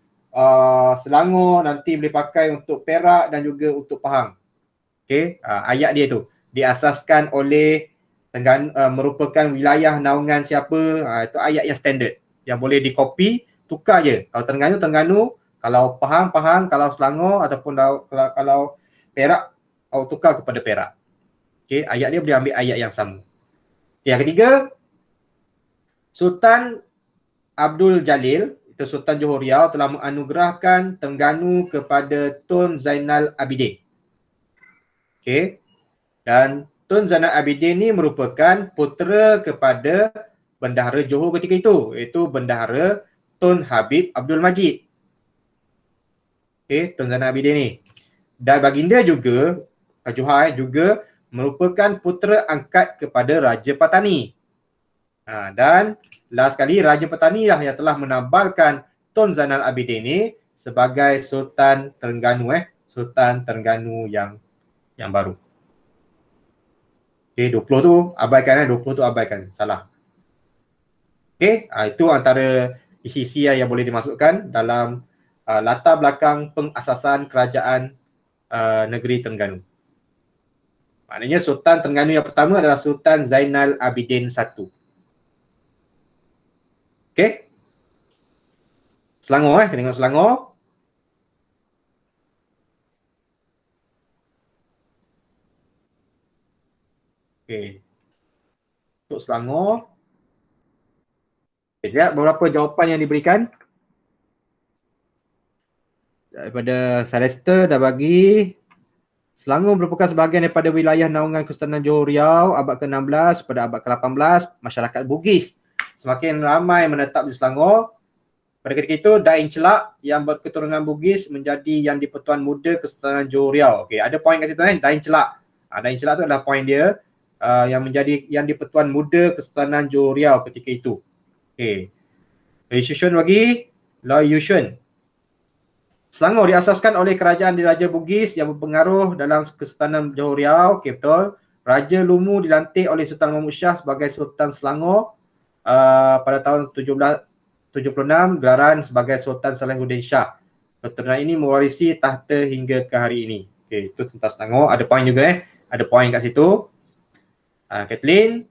Selangor, nanti boleh pakai untuk Perak dan juga untuk Pahang. Okey, ayat dia tu diasaskan oleh Terengganu, merupakan wilayah naungan siapa, itu ayat yang standard yang boleh dikopi, tukar je. Kalau Terengganu, kalau Pahang, kalau Selangor ataupun kalau Perak, awak tukar kepada Perak. Okey, ayat dia boleh ambil ayat yang sama. Okay, yang ketiga, Sultan Abdul Jalil, itu Sultan Johor Riau, telah menganugerahkan Terengganu kepada Tun Zainal Abidin. Okey. Dan Tun Zainal Abidin ni merupakan putera kepada Bendahara Johor ketika itu, iaitu Bendahara Tun Habib Abdul Majid. Okey, Tun Zainal Abidin ni. Dan baginda juga, Johor juga merupakan putera angkat kepada Raja Patani. Dan last sekali, Raja Patani lah yang telah menabalkan Tun Zainal Abidin ni sebagai Sultan Terengganu, Sultan Terengganu yang baru. Okay, 20 tu abaikan, 20 tu abaikan, salah. Okay, itu antara isi-isi yang boleh dimasukkan dalam latar belakang pengasasan kerajaan negeri Terengganu. Maknanya Sultan Terengganu yang pertama adalah Sultan Zainal Abidin I. Okay. Selangor, kita tengok Selangor. Okay. Untuk Selangor, lihat beberapa jawapan yang diberikan. Daripada Salester dah bagi, Selangor merupakan sebahagian daripada wilayah naungan Kesultanan Johor Riau abad ke-16 pada abad ke-18. Masyarakat Bugis semakin ramai menetap di Selangor. Pada ketika itu, Dain Celak yang berketurunan Bugis menjadi Yang di-Pertuan Muda Kesultanan Johor Riau. Okey, ada poin kat situ Dain Celak. Dain Celak tu adalah poin dia yang menjadi Yang di-Pertuan Muda Kesultanan Johor Riau ketika itu. Okey. Loy Yushun bagi, Loy Yushun. Selangor diasaskan oleh kerajaan Diraja Bugis yang berpengaruh dalam Kesultanan Johor Riau. Okey, betul. Raja Lumu dilantik oleh Sultan Mahmud Shah sebagai Sultan Selangor pada tahun 1776, gelaran sebagai Sultan Salahuddin Shah. Keturunan ini mewarisi tahta hingga ke hari ini. Okey, itu tentang Selangor. Ada poin juga ada poin kat situ. Kathleen,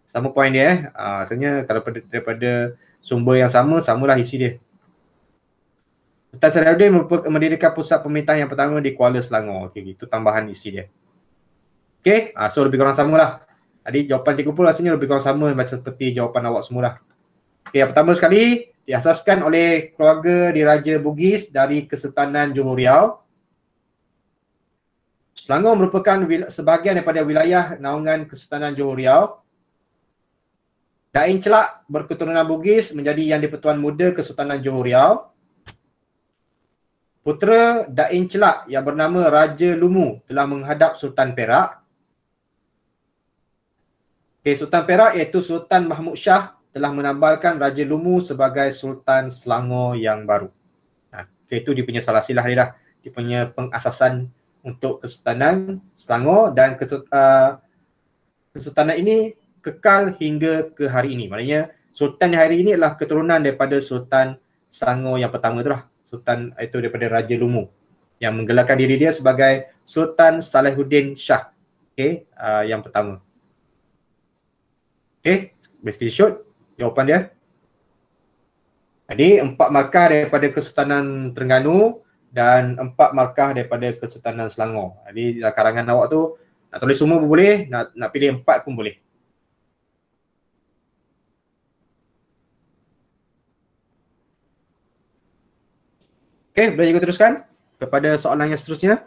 sama poin dia Sebenarnya kalau daripada sumber yang samalah isi dia. Sultan Salahuddin mendirikan pusat pemerintahan yang pertama di Kuala Selangor. Okey, itu tambahan isi dia. Okey, so lebih kurang samalah. Jadi jawapan 30 rasanya lebih kurang sama macam seperti jawapan awak semula. Okey, yang pertama sekali diasaskan oleh keluarga Diraja Bugis dari Kesultanan Johor Riau. Selangor merupakan sebahagian daripada wilayah naungan Kesultanan Johor Riau. Dain Celak berketurunan Bugis menjadi Yang di-Pertuan Muda Kesultanan Johor Riau. Putera Dain Celak yang bernama Raja Lumu telah menghadap Sultan Perak. Okay, Sultan Perak iaitu Sultan Mahmud Shah telah menabalkan Raja Lumu sebagai Sultan Selangor yang baru. Okay, itu dia punya salah silah dia dah. Dia punya pengasasan untuk Kesultanan Selangor dan Kesultanan ini kekal hingga ke hari ini. Maknanya Sultan hari ini adalah keturunan daripada Sultan Selangor yang pertama tu lah. Sultan itu daripada Raja Lumu yang menggelarkan diri dia sebagai Sultan Salahuddin Shah. Okay, yang pertama. Okay, basically short jawapan dia. Jadi 4 markah daripada Kesultanan Terengganu dan 4 markah daripada Kesultanan Selangor. Jadi dalam karangan awak tu nak tulis semua pun boleh, nak pilih 4 pun boleh. Okay, boleh juga teruskan kepada soalan yang seterusnya.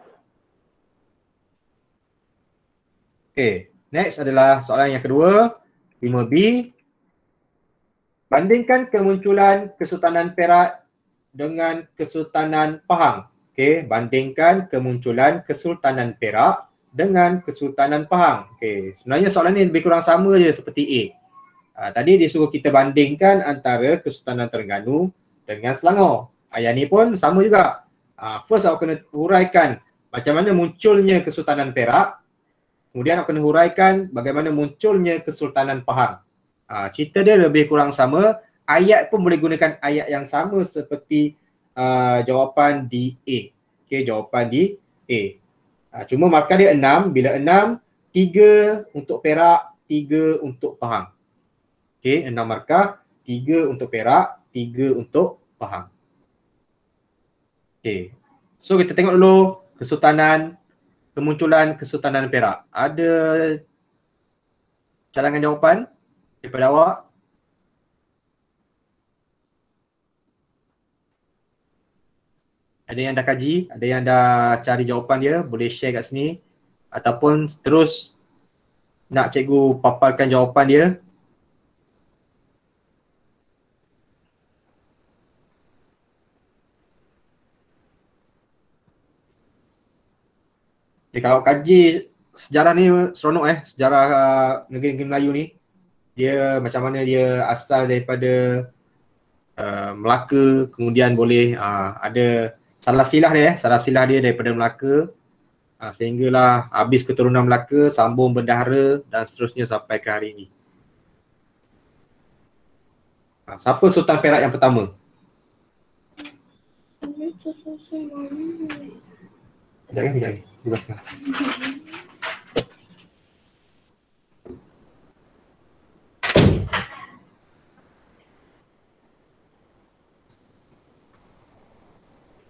Okay, next adalah soalan yang kedua, 5B. Bandingkan kemunculan Kesultanan Perak dengan Kesultanan Pahang Okey, bandingkan kemunculan Kesultanan Perak dengan Kesultanan Pahang. Okey, sebenarnya soalan ni lebih kurang sama je seperti A. Tadi dia suruh kita bandingkan antara Kesultanan Terengganu dengan Selangor. Yang ni pun sama juga. First aku kena huraikan macam mana munculnya Kesultanan Perak, kemudian aku kena huraikan bagaimana munculnya Kesultanan Pahang. Cerita dia lebih kurang sama. Ayat pun boleh gunakan ayat yang sama seperti jawapan di A. Okey, jawapan di A. Cuma markah dia 6. Bila 6, 3 untuk Perak, 3 untuk Pahang. Okey, 6 markah, 3 untuk Perak, 3 untuk Pahang. Okey. So kita tengok dulu kemunculan Kesultanan Perak. Ada cadangan jawapan daripada awak? Ada yang dah kaji, ada yang dah cari jawapan dia, boleh share kat sini. Ataupun terus nak cikgu paparkan jawapan dia. Jadi kalau kaji sejarah ni seronok sejarah negeri-negeri Melayu ni. Dia macam mana dia asal daripada Melaka, kemudian boleh ada salah silah dia daripada Melaka sehinggalah habis keturunan Melaka, sambung bendahara dan seterusnya sampai ke hari ini. Siapa Sultan Perak yang pertama? Kejap. Bebaskan.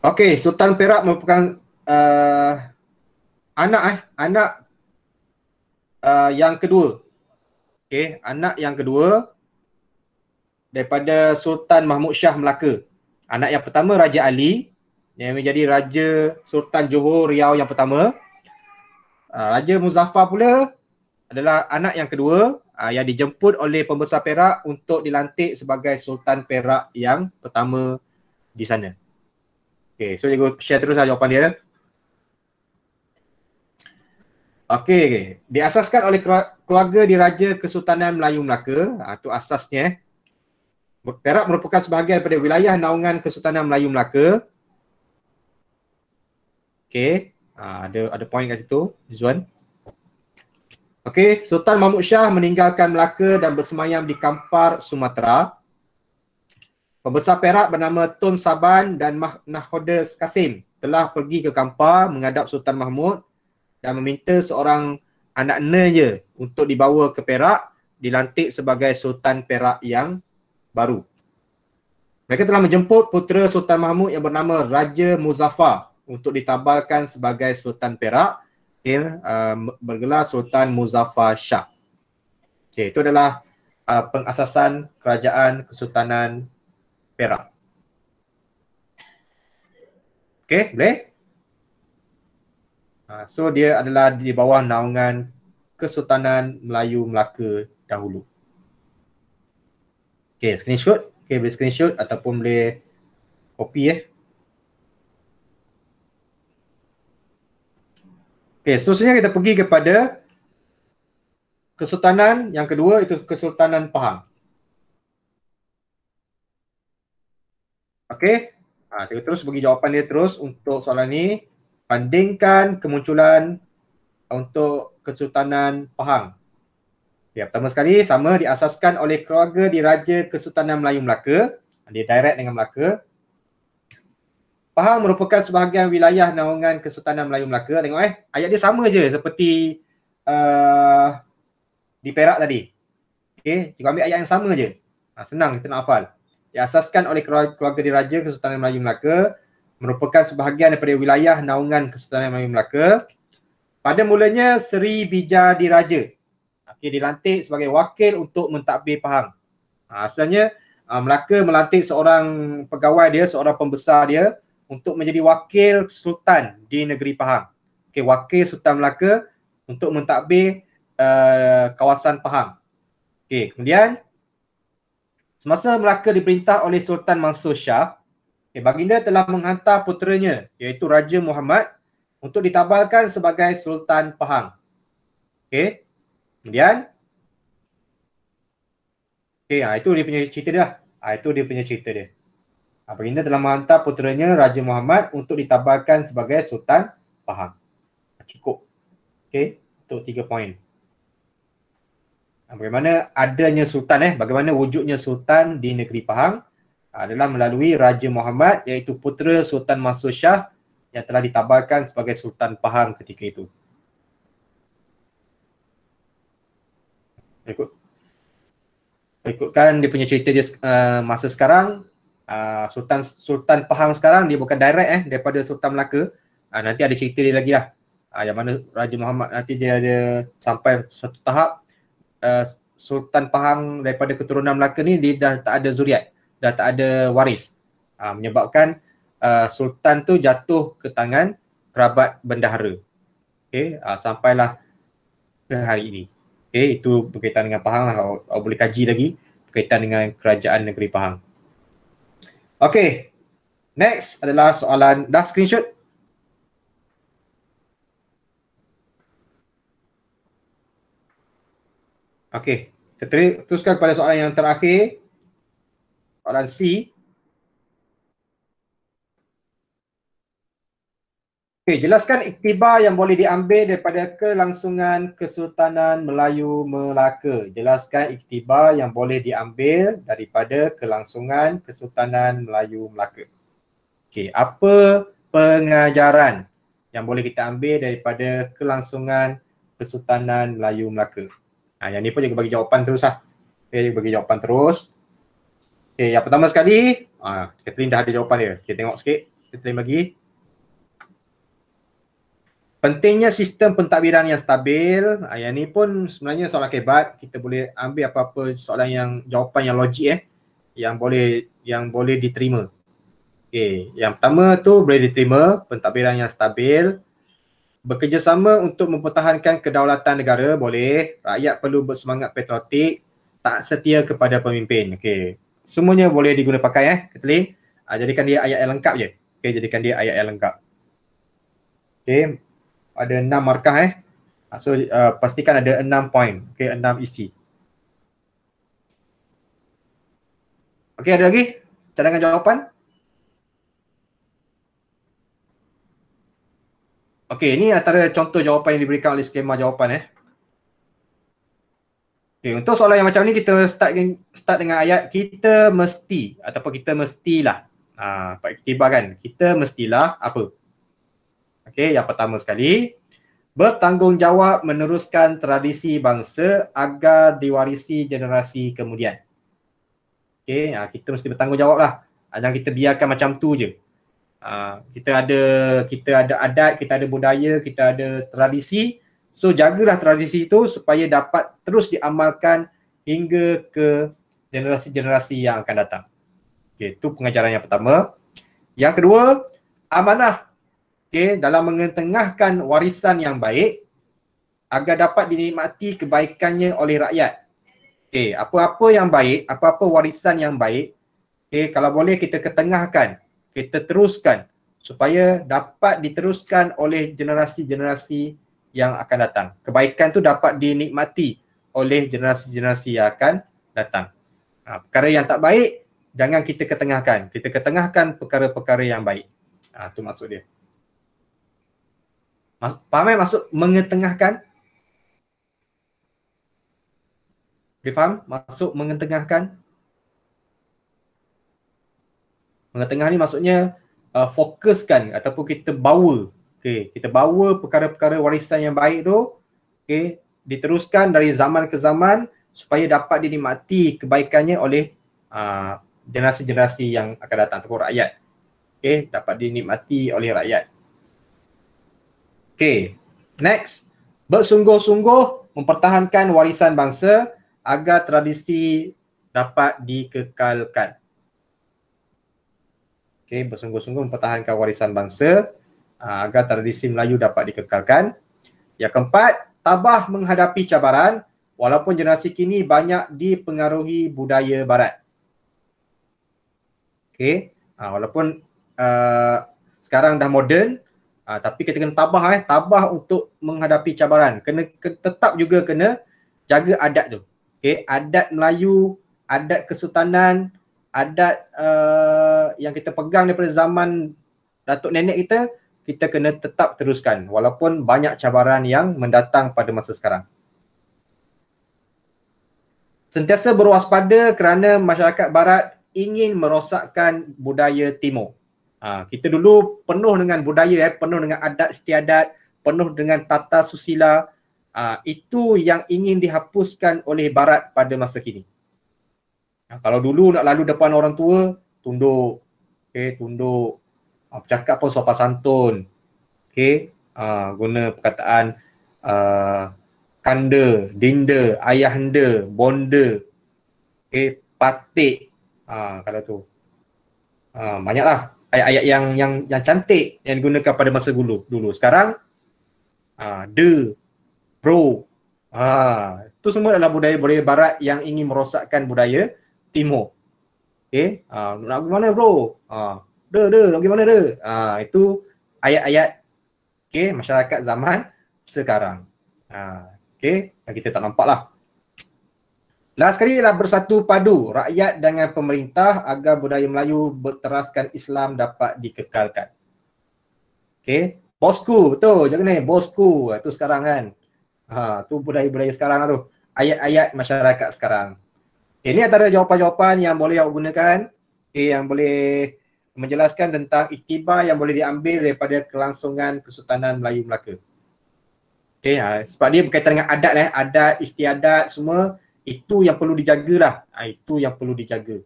Okey, Sultan Perak merupakan anak yang kedua. Okey, anak yang kedua daripada Sultan Mahmud Shah Melaka. Anak yang pertama Raja Ali yang menjadi Raja Sultan Johor Riau yang pertama. Raja Muzaffar pula adalah anak yang kedua yang dijemput oleh pembesar Perak untuk dilantik sebagai Sultan Perak yang pertama di sana. Okay, so cikgu share terus jawapan dia. Okay, diasaskan oleh keluarga diraja Kesultanan Melayu Melaka. Itu asasnya. Perak merupakan sebahagian daripada wilayah naungan Kesultanan Melayu Melaka. Okay, ada poin kat situ, Zuan. Okay, Sultan Mahmud Shah meninggalkan Melaka dan bersemayam di Kampar, Sumatera. Pembesar Perak bernama Tun Saban dan Nahoda Kasim telah pergi ke Kampar menghadap Sultan Mahmud dan meminta seorang anak nenya untuk dibawa ke Perak dilantik sebagai Sultan Perak yang baru. Mereka telah menjemput putera Sultan Mahmud yang bernama Raja Muzaffar untuk ditabalkan sebagai Sultan Perak, bergelar Sultan Muzaffar Shah. Okay, itu adalah pengasasan kerajaan Kesultanan Perak. Okay, boleh? So dia adalah di bawah naungan Kesultanan Melayu Melaka dahulu. Okay, screenshot. Okay, boleh screenshot ataupun boleh copy Okay, seterusnya kita pergi kepada Kesultanan yang kedua, itu Kesultanan Pahang. Okay, kita terus bagi jawapan dia terus untuk soalan ni. Bandingkan kemunculan untuk Kesultanan Pahang. Ya, pertama sekali sama diasaskan oleh keluarga diraja Kesultanan Melayu Melaka. Dia direct dengan Melaka. Pahang merupakan sebahagian wilayah naungan Kesultanan Melayu Melaka. Tengok ayat dia sama je seperti di Perak tadi. Okay, kita ambil ayat yang sama je. Senang kita nak hafal. Diasaskan oleh keluarga diraja Kesultanan Melayu Melaka, merupakan sebahagian daripada wilayah naungan Kesultanan Melayu Melaka. Pada mulanya Seri Bijadiraja dilantik sebagai wakil untuk mentadbir Pahang. Asalnya Melaka melantik seorang pegawai dia, seorang pembesar dia untuk menjadi wakil sultan di negeri Pahang. Okay, wakil Sultan Melaka untuk mentadbir kawasan Pahang. Okay, kemudian semasa Melaka diperintah oleh Sultan Mansur Shah, Baginda telah menghantar puteranya iaitu Raja Muhammad untuk ditabalkan sebagai Sultan Pahang. Kemudian itu dia punya cerita dia. Itu dia punya cerita dia. Baginda telah menghantar puteranya Raja Muhammad untuk ditabalkan sebagai Sultan Pahang. Cukup. Untuk 3 poin. Bagaimana adanya sultan bagaimana wujudnya sultan di negeri Pahang adalah melalui Raja Muhammad iaitu putera Sultan Mansur Shah yang telah ditabalkan sebagai Sultan Pahang ketika itu. Ikutkan dia punya cerita dia masa sekarang, Sultan Pahang sekarang dia bukan direct daripada Sultan Melaka. Nanti ada cerita dia lagi lah. Yang mana Raja Muhammad nanti dia ada sampai satu tahap Sultan Pahang daripada keturunan Melaka ni dia dah tak ada zuriat, dah tak ada waris. Menyebabkan Sultan tu jatuh ke tangan kerabat bendahara. Sampailah ke hari ini. Itu berkaitan dengan Pahang lah. Kau boleh kaji lagi berkaitan dengan kerajaan negeri Pahang. Next adalah soalan, dah screenshot? Kita teruskan kepada soalan yang terakhir. Soalan C. Jelaskan iktibar yang boleh diambil daripada kelangsungan Kesultanan Melayu Melaka. Jelaskan iktibar yang boleh diambil daripada kelangsungan Kesultanan Melayu Melaka. Apa pengajaran yang boleh kita ambil daripada kelangsungan Kesultanan Melayu Melaka? Yang ni pun juga bagi jawapan terus lah. Bagi jawapan terus. Yang pertama sekali, Catherine dah ada jawapan dia. Kita tengok sikit. Catherine bagi. Pentingnya sistem pentadbiran yang stabil. Yang ni pun sebenarnya soalan kebat. Kita boleh ambil apa-apa soalan yang jawapan yang logik yang boleh diterima. Yang pertama tu boleh diterima pentadbiran yang stabil. Bekerjasama untuk mempertahankan kedaulatan negara boleh. Rakyat perlu bersemangat patriotik, tak setia kepada pemimpin. Semuanya boleh diguna pakai Kathleen. Jadikan dia ayat yang lengkap je. Jadikan dia ayat yang lengkap. Ada 6 markah So pastikan ada 6 poin. 6 isi. Ada lagi cadangan jawapan? Ini antara contoh jawapan yang diberikan oleh skema jawapan untuk soalan yang macam ni kita start dengan ayat kita mesti ataupun kita mestilah. Pak iktibar kan. Kita mestilah apa? Yang pertama sekali, bertanggungjawab meneruskan tradisi bangsa agar diwarisi generasi kemudian. Kita mesti bertanggungjawab lah. Jangan kita biarkan macam tu je. Kita ada adat, kita ada budaya, kita ada tradisi. So jagalah tradisi itu supaya dapat terus diamalkan hingga ke generasi-generasi yang akan datang. Itu pengajaran yang pertama. Yang kedua, amanah dalam mengetengahkan warisan yang baik agar dapat dinikmati kebaikannya oleh rakyat. Apa-apa yang baik, apa-apa warisan yang baik, kalau boleh kita ketengahkan, kita teruskan supaya dapat diteruskan oleh generasi-generasi yang akan datang. Kebaikan tu dapat dinikmati oleh generasi-generasi yang akan datang. Perkara yang tak baik, jangan kita ketengahkan. Kita ketengahkan perkara-perkara yang baik. Itu maksud dia. Faham maksud mengetengahkan? Dia faham maksud mengetengahkan? Mengetengah ni maksudnya fokuskan ataupun kita bawa. Kita bawa perkara-perkara warisan yang baik tu diteruskan dari zaman ke zaman supaya dapat dinikmati kebaikannya oleh generasi-generasi yang akan datang ataupun rakyat. Dapat dinikmati oleh rakyat. Next. Bersungguh-sungguh mempertahankan warisan bangsa agar tradisi dapat dikekalkan. Bersungguh-sungguh mempertahankan warisan bangsa agar tradisi Melayu dapat dikekalkan. Yang keempat, tabah menghadapi cabaran walaupun generasi kini banyak dipengaruhi budaya barat. Walaupun sekarang dah moden, tapi kita kena tabah untuk menghadapi cabaran. Tetap juga kena jaga adat tu. Okay, adat Melayu, adat kesultanan, adat yang kita pegang daripada zaman datuk nenek kita kena tetap teruskan walaupun banyak cabaran yang mendatang pada masa sekarang. Sentiasa berwaspada kerana masyarakat barat ingin merosakkan budaya timur. Kita dulu penuh dengan budaya, penuh dengan adat istiadat, penuh dengan tata susila. Itu yang ingin dihapuskan oleh barat pada masa kini. Kalau dulu nak lalu depan orang tua, tunduk. Tunduk. Bercakap pun sopan santun. Guna perkataan kanda, dinda, ayahanda, bonda, patik. Kalau tu. Banyaklah ayat-ayat yang cantik yang digunakan pada masa dulu. Sekarang de, bro. Itu semua adalah budaya-budaya barat yang ingin merosakkan budaya timur. Nak pergi mana bro? Nak pergi mana de? Itu ayat-ayat masyarakat zaman sekarang. Kita tak nampak lah. Last sekali ialah bersatu padu rakyat dengan pemerintah agar budaya Melayu berteraskan Islam dapat dikekalkan. Bosku, betul. Jangan ni, bosku. Itu sekarang kan. Tu budaya-budaya sekarang tu. Ayat-ayat masyarakat sekarang. Ini antara jawapan-jawapan yang boleh awak gunakan. Yang boleh menjelaskan tentang iktibar yang boleh diambil daripada kelangsungan Kesultanan Melayu Melaka. Sebab dia berkaitan dengan adat, adat, istiadat semua. Itu yang perlu dijagalah. Itu yang perlu dijaga.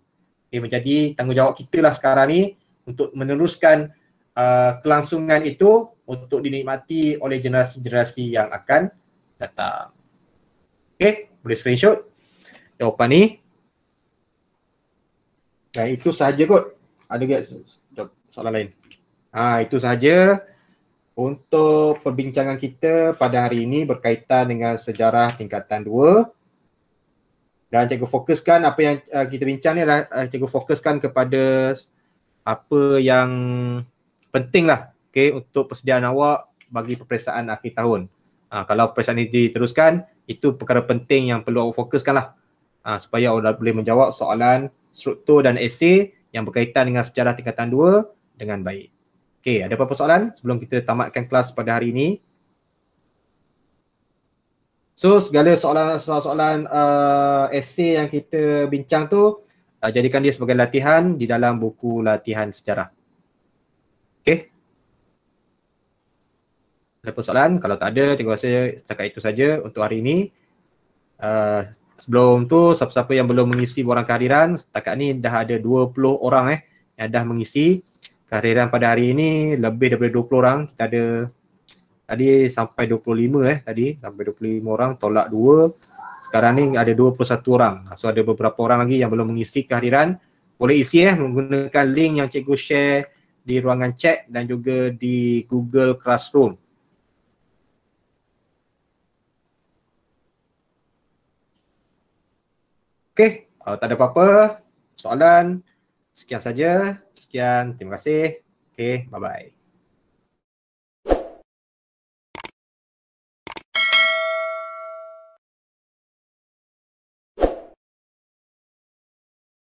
Menjadi tanggungjawab kita lah sekarang ni untuk meneruskan kelangsungan itu untuk dinikmati oleh generasi-generasi yang akan datang. Boleh screenshot jawapan ni. Dan itu sahaja kot. Ada ke soalan lain? Itu sahaja untuk perbincangan kita pada hari ini berkaitan dengan sejarah tingkatan 2. Dan cikgu fokuskan apa yang kita bincang ni adalah cikgu fokuskan kepada apa yang penting lah untuk persediaan awak bagi peperiksaan akhir tahun. Kalau peperiksaan ini diteruskan, itu perkara penting yang perlu awak fokuskan lah. Supaya awak boleh menjawab soalan struktur dan esei yang berkaitan dengan sejarah tingkatan 2 dengan baik. Ada apa-apa soalan sebelum kita tamatkan kelas pada hari ini? So segala soalan-soalan esei yang kita bincang tu jadikan dia sebagai latihan di dalam buku latihan sejarah. Ada persoalan? Kalau tak ada, cikgu rasa setakat itu saja untuk hari ini. Sebelum tu, siapa-siapa yang belum mengisi borang kehadiran, setakat ni dah ada 20 orang yang dah mengisi kehadiran pada hari ini. Lebih daripada 20 orang. Kita ada tadi sampai 25 tadi sampai 25 orang, tolak 2. Sekarang ni ada 21 orang. So ada beberapa orang lagi yang belum mengisi kehadiran. Boleh isi menggunakan link yang cikgu share di ruangan chat dan juga di Google Classroom. Kalau tak ada apa-apa soalan, sekian saja. Sekian, terima kasih. Bye-bye.